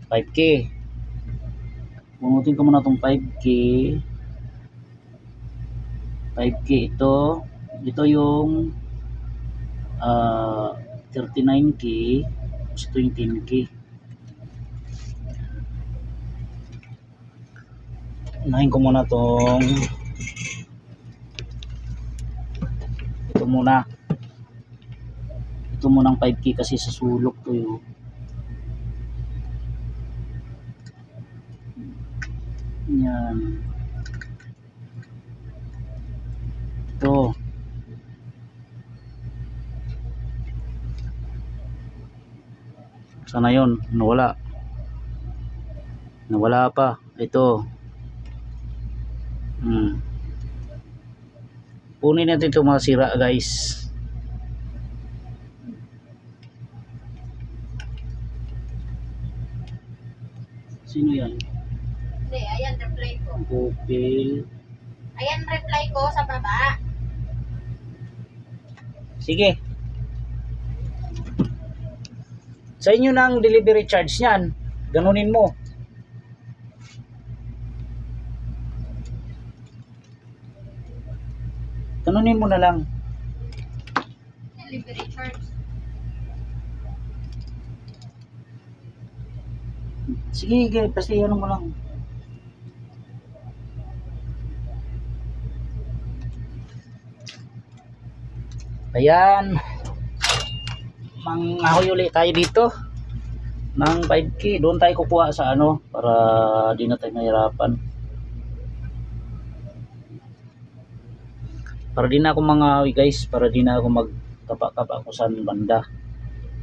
5K. Bunutin ko muna itong 5K. 5K ito. Ito yung 39K. Ito yung 10K. Unahin ko muna itong ito muna. Ito muna ang 5K kasi sa sulok to yun. Yan. Ito. Sana yun? Nawala. Nawala pa. Ito. Punin natin itong mga sira guys. Sino yan? Hindi, ayan reply ko. Opel. Ayan reply ko sa baba. Sige. Sa inyo na ang delivery charge niyan. Ganunin mo. Ganunin mo na lang. Delivery charge. Sige, kasi ano mo lang. Ayan. Manghahoy ulit tayo dito ng 5K. Doon tayo kukuha sa ano para di na tayo mahirapan. Para di na ako manghahoy guys. Para di na ako magkapa-kapa ako sa banda.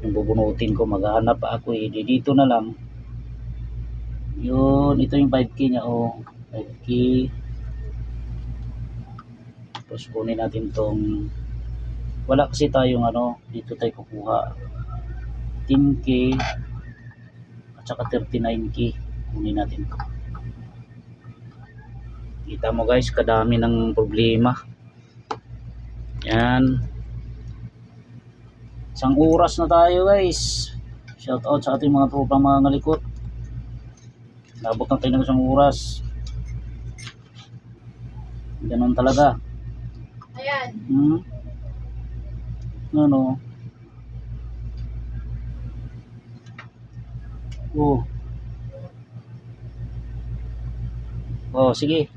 Yung bubunutin ko. Maghahanap pa ako eh. Dito na lang. Yun. Ito yung 5K niya. 5K. Tapos kunin natin tong wala kasi tayong ano, dito tayo kukuha 10K at saka 39K. Kunin natin to. Kita mo guys, kadami ng problema. Yan. Isang oras na tayo guys. Shout out sa ating mga tropang mga ngalikot. Nabot na tayo ng isang oras. Ganun talaga. Ayan. Ano? Sige.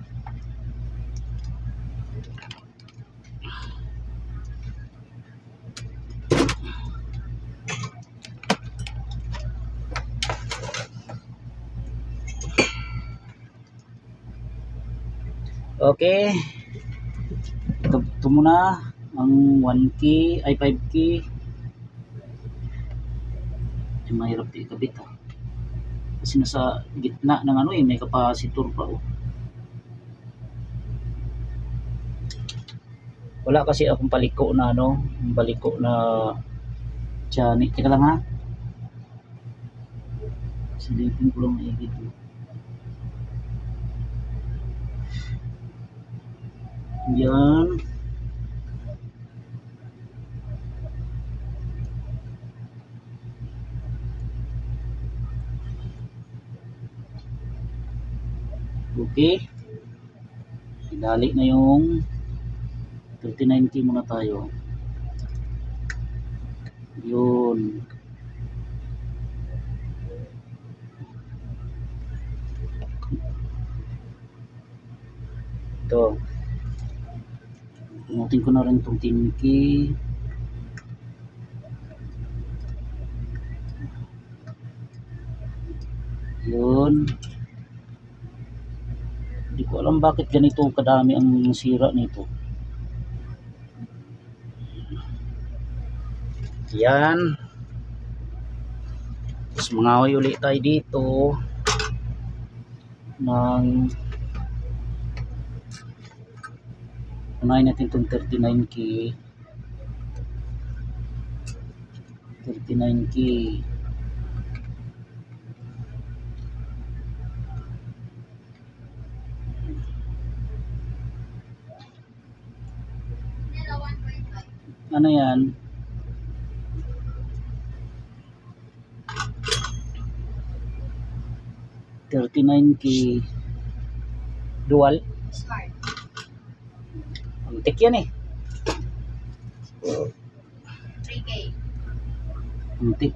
Okay. Ito muna ang 1 key ay 5 key. Ay, mahirap ikabit ha. Kasi nasa gitna ng ano may capacitor pa oh. Wala kasi akong paliko na ano, paliko na tiyanik. Teka lang ha. Silipin ko lang maigit. Yan. Okay. Idali na yung 39K muna tayo. Yun. Ito. Pinutin ko na rin itong 10K. Yun. Hindi ko alam bakit ganito kadami ang sira nito. Yan. Tapos mangaway ulit tayo dito ng unahin natin itong 39K. 39K. Ano yan? $39K dual. Smart. Antik yan eh. 3K. Antik.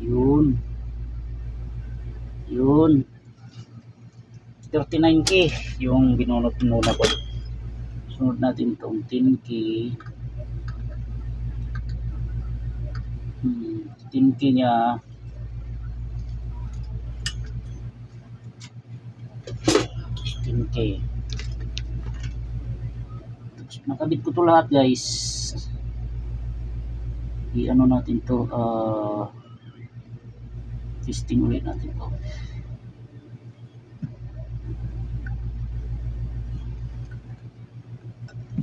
Yun. Yun. 39K yung binunot muna ko. Sunod natin itong 10K. 10K niya. Nakabit ko to lahat guys. I-ano natin to testing ulit natin to.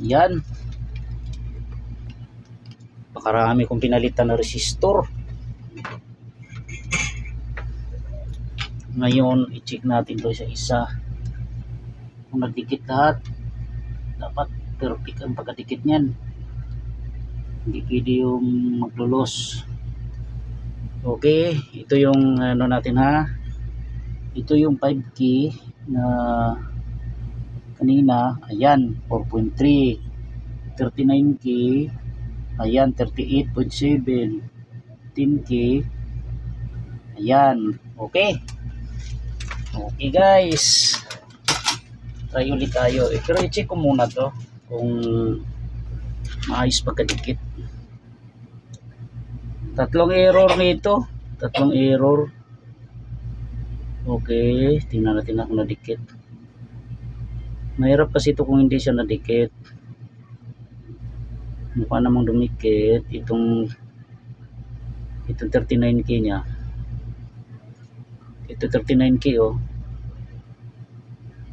Yan. Pakarami kong pinalitan na resistor. Ngayon i-check natin to isa-isa. Kung nagdikit lahat, dapat perfect ang pagkadikit niyan. Hindi pwede yung maglulos. Okay, ito yung ano natin ha. Ito yung 5 key na kanina, ayan 4.3. 39 key, ayan 38.7. 10 key, ayan. Okay. Okay guys. Try ulit tayo. Pero i-check ko muna to kung maayos pagkadikit. Tatlong error nito. Tatlong error. Okay, tingnan natin kung nadikit. Mahirap kasi ito kung hindi siya nadikit. Mukha namang dumikit itong 39K niya. Ito 39K oh.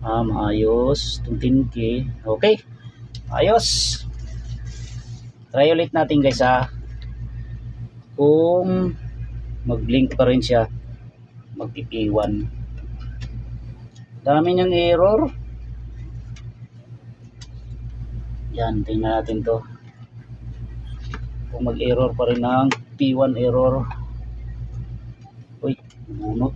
Maayos. Itong 10K. Okay. Ayos. Try ulit natin guys ha. Kung mag-blink pa rin siya, mag-PP1. Dami niyang error. Yan, tingnan natin to. Kung mag-error pa rin ng P1 error. Uy, bunot.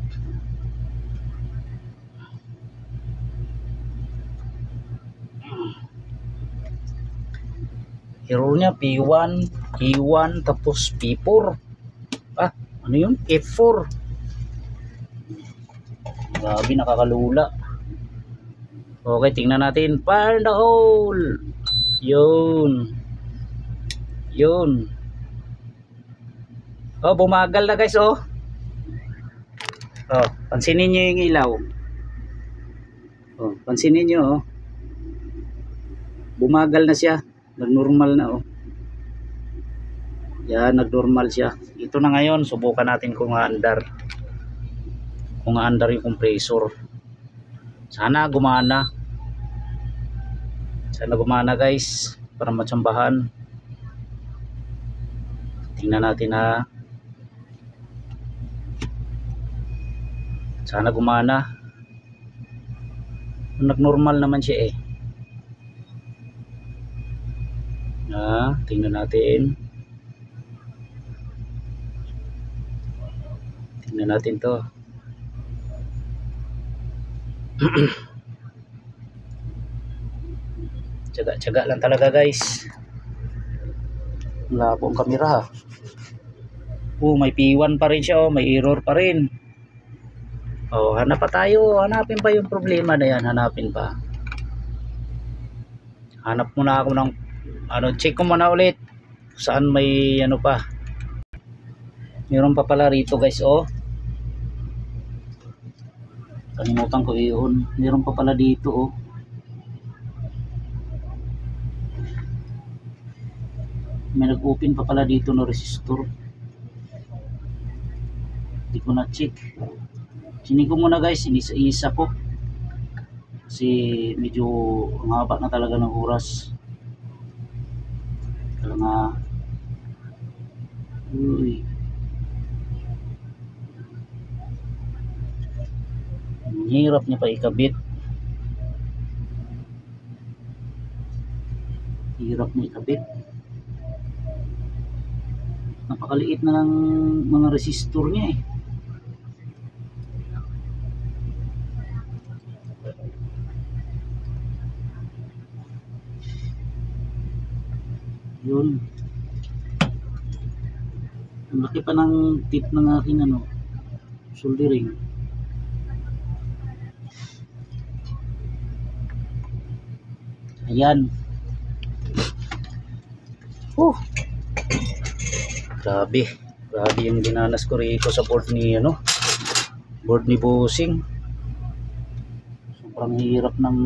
Error niya P1, E1, tapos P4. Ano yun? F4. Grabe, nakakalula. Okay, tingnan natin. Fire in the hole. Yun. Yun. Oh, bumagal na guys, oh. Oh, pansinin nyo yung ilaw. Oh, pansinin nyo, oh. Bumagal na siya. Nag-normal na, oh. Yan, nag-normal siya. Ito na ngayon, subukan natin kung aandar. Kung aandar yung compressor. Sana gumana. Sana gumana guys, para matsambahan. Tingnan natin ha. Sana gumana. Nag-normal naman siya eh. Tingnan natin. Tingnan natin to. Tsaga-tsaga lang talaga guys. Wala po ang kamera. Oh, may P1 pa rin siya, oh. May error pa rin. Oh, hanap pa tayo. Hanapin pa yung problema na yan. Hanapin pa. Hanap muna ako ng check ko muna ulit saan may ano pa. Meron pa pala rito guys, oh. Kalimutan ko iyon. Meron pa pala dito, oh. May nag-open pa pala dito na resistor. Hindi ko na check. Sini ko muna guys, inisa-isa ko. Kasi medyo ang haba na talaga ng oras. Talaga. Uy. Ang hirap niya pa ikabit. Hirap niya ikabit. Napakaliit na ng mga resistor niya eh. Yun. Ang laki pa ng tip ng aking soldering. Ayan. Grabe. Grabe yung dinanas ko rito sa board ni board ni Bossing. Sobrang hirap ng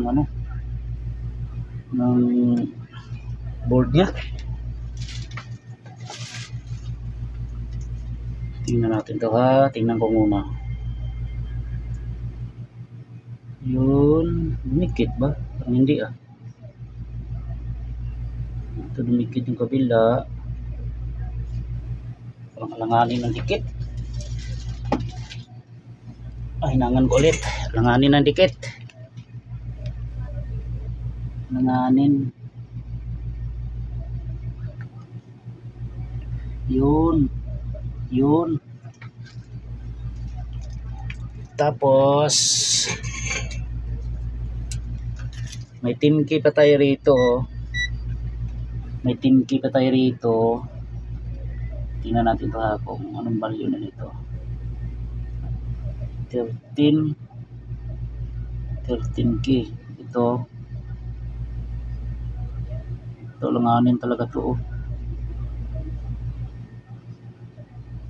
ng board niya. Tingnan natin to ha. Tingnan ko muna. Yun. Dumikit ba? Parang hindi ah. Ito dumikit yung kabila. Parang alanganin ng dikit. Hinangan ko ulit. Alanganin ng dikit. Alanganin. Yun. Yun. Tapos may 10K pa tayo rito. May 10K pa tayo rito. Tingnan natin ito ha, kung anong value na nito. 13K. Ito langanin talaga to.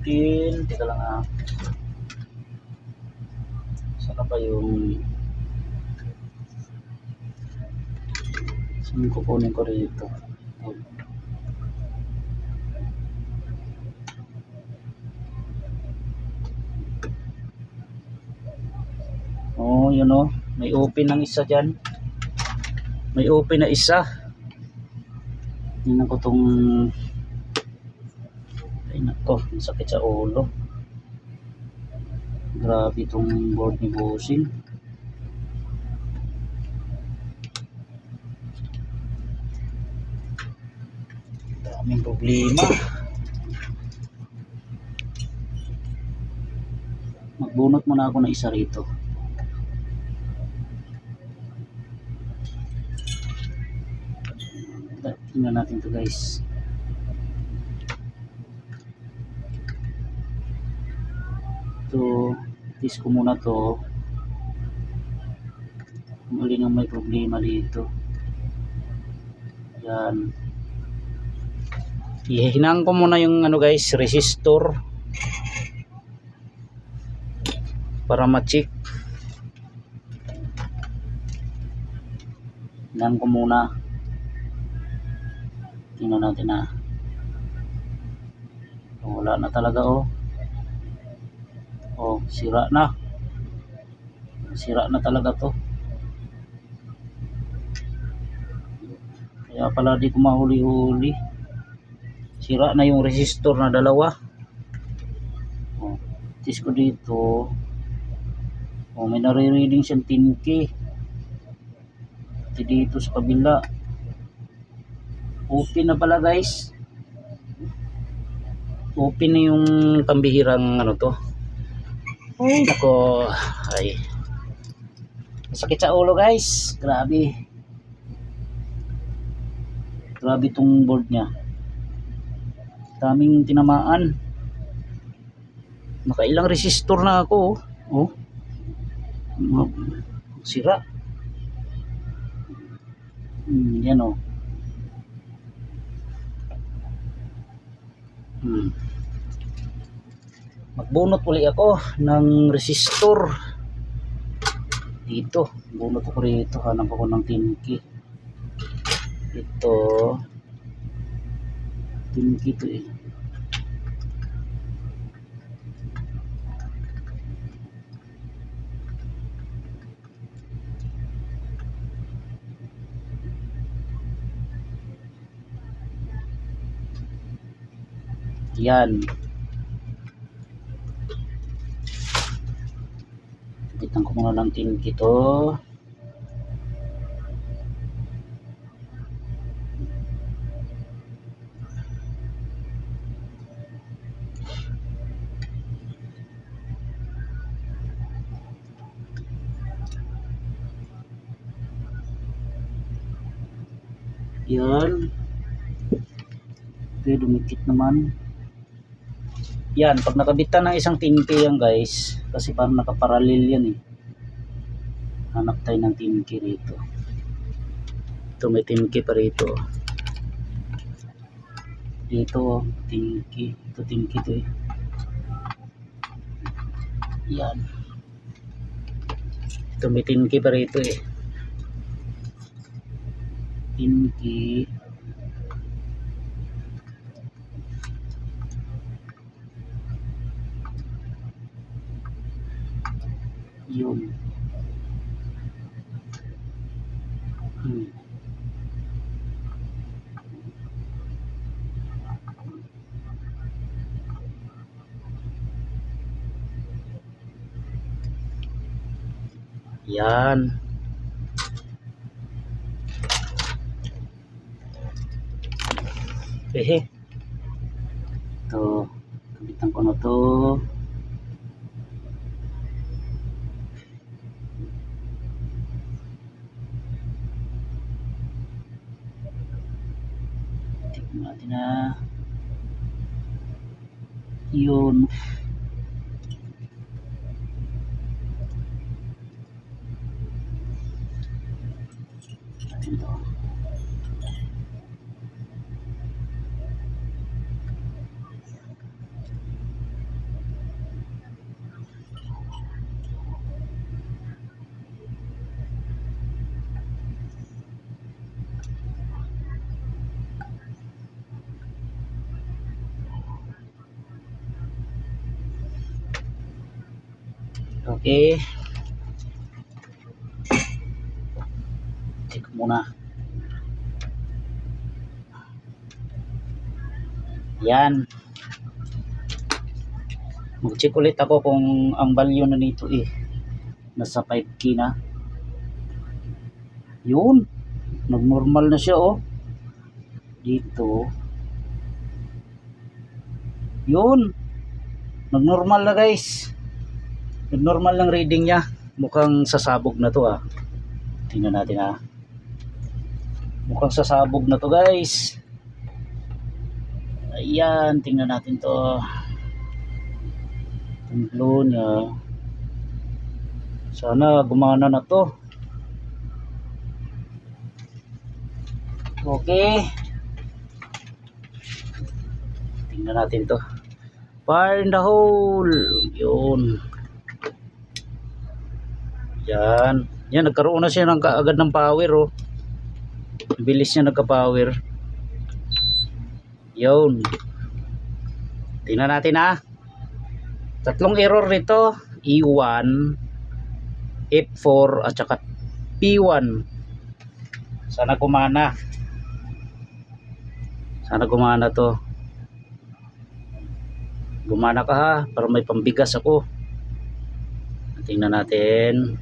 Teka lang ha. Saan pa yung saan kukunin ko rito? Oh, yun oh. May open ng isa dyan. May open na isa. Tingnan ko tong ay nako, sakit sa ulo. Grabe itong board ni Bossing. Daming problema. Magbunot muna ako ng isa rito. Tingnan natin to guys. Ito, test ko muna to. Kung alin ang may problema dito. Yan. Ihinaan ko muna yung ano guys, resistor para ma-check. Hinaan ko muna. Tingnan natin na. Wala na talaga oh. Oh, sira na. Sira na talaga to. Kaya pala di ko mahuli-huli. Sira na yung resistor na dalawa. Oh, test ko dito. Oh, may nare-reading siyang 10K. At dito sa kabila. Open na pala guys. Open na yung pambihirang ano to. Ay, nako. Ay. Masakit sa ulo guys. Grabe. Grabe tong board niya. Daming tinamaan. Nakailang resistor na ako. Oh. Sira. Yan oh. Magbunot uli ako ng resistor. Dito. Bunot ako rito. Hanap ako ng 10K. Ito. 10K ito eh. Yan. Kapitan ko muna ng 10K ito. Yan. Okay, dumikit naman. Yan, pag nakabitan ng isang 10K yan guys, kasi parang nakaparallel yan eh. Hanap tayo ng 10K rito. Ito may 10K pa rito. Dito 10K. Ito 10K ito eh. Yan. Ito may 10K pa rito eh. 10K. Yun. Yan. Ito. Kabitan ko na to. Tignan natin na. Yun. Ito. Okay. Check muna. Yan. Mag-check ulit ako kung ang value na nito eh nasa 5K na. Yun. Nag-normal na siya oh. Dito. Yun. Nag-normal na guys. Nag-normal lang reading niya. Mukhang sasabog na to ah. Tingnan natin ah. Mukhang sasabog na to guys. Ayan, tingnan natin to. Tumblo niya. Sana gumana na to. Okay. Tingnan natin to. Fire in the hole. Yun. Yan. Yan, nagkaroon na siya ng kaagad ng power, oh. Bilis niya nagka-power. Yun. Tingnan natin, ha. Tatlong error nito. E1, F4, at saka P1. Sana gumana. Sana gumana to. Gumana ka, ha, para may pambigas ako. Tingnan natin.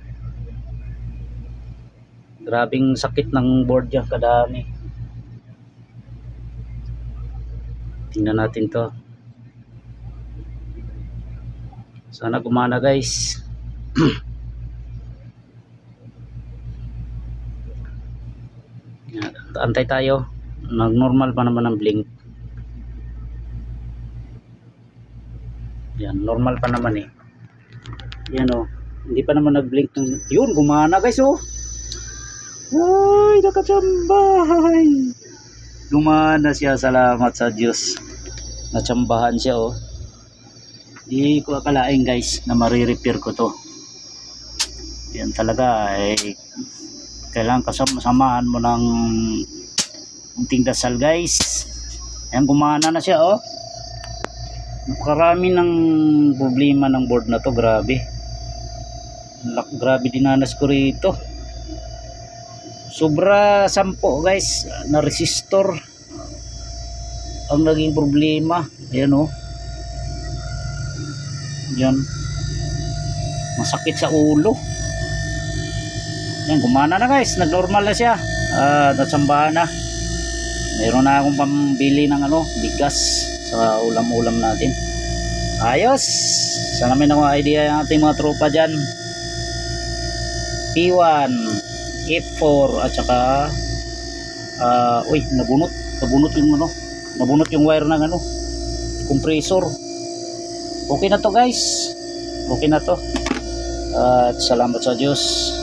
Grabing sakit ng board niya, kadami. Tingnan natin to. Sana gumana, guys. Antay tayo. Nag-normal pa naman ang blink. Yan, normal pa naman eh. Yan, oh. Hindi pa naman nag-blink ng... Yun, gumana, guys, oh. Ay, nakachambay. Gumana siya, salamat sa Diyos. Natsambahan siya, oh. Di ko akalain, guys, na marirepair ko to. Yan talaga, eh, kailangan kasamahan mo ng unting dasal, guys. Yan, gumana na siya, oh. Napakarami ng problema ng board na to, grabe. Grabe dinanas ko rito. Sobra 10, guys, na resistor ang naging problema. Ayan, oh. Yan, masakit sa ulo. Yan, gumana na, guys, nagnormal na siya. Natsambahan na. Mayroon na akong pambili ng bigas sa ulam-ulam natin. Ayos. Sana may nakuha idea yung ating mga tropa dyan. P1, F4, at saka uy, nabunot yung nabunot yung wire ng compressor. Okay na to, guys. Okay na to. At salamat sa Diyos.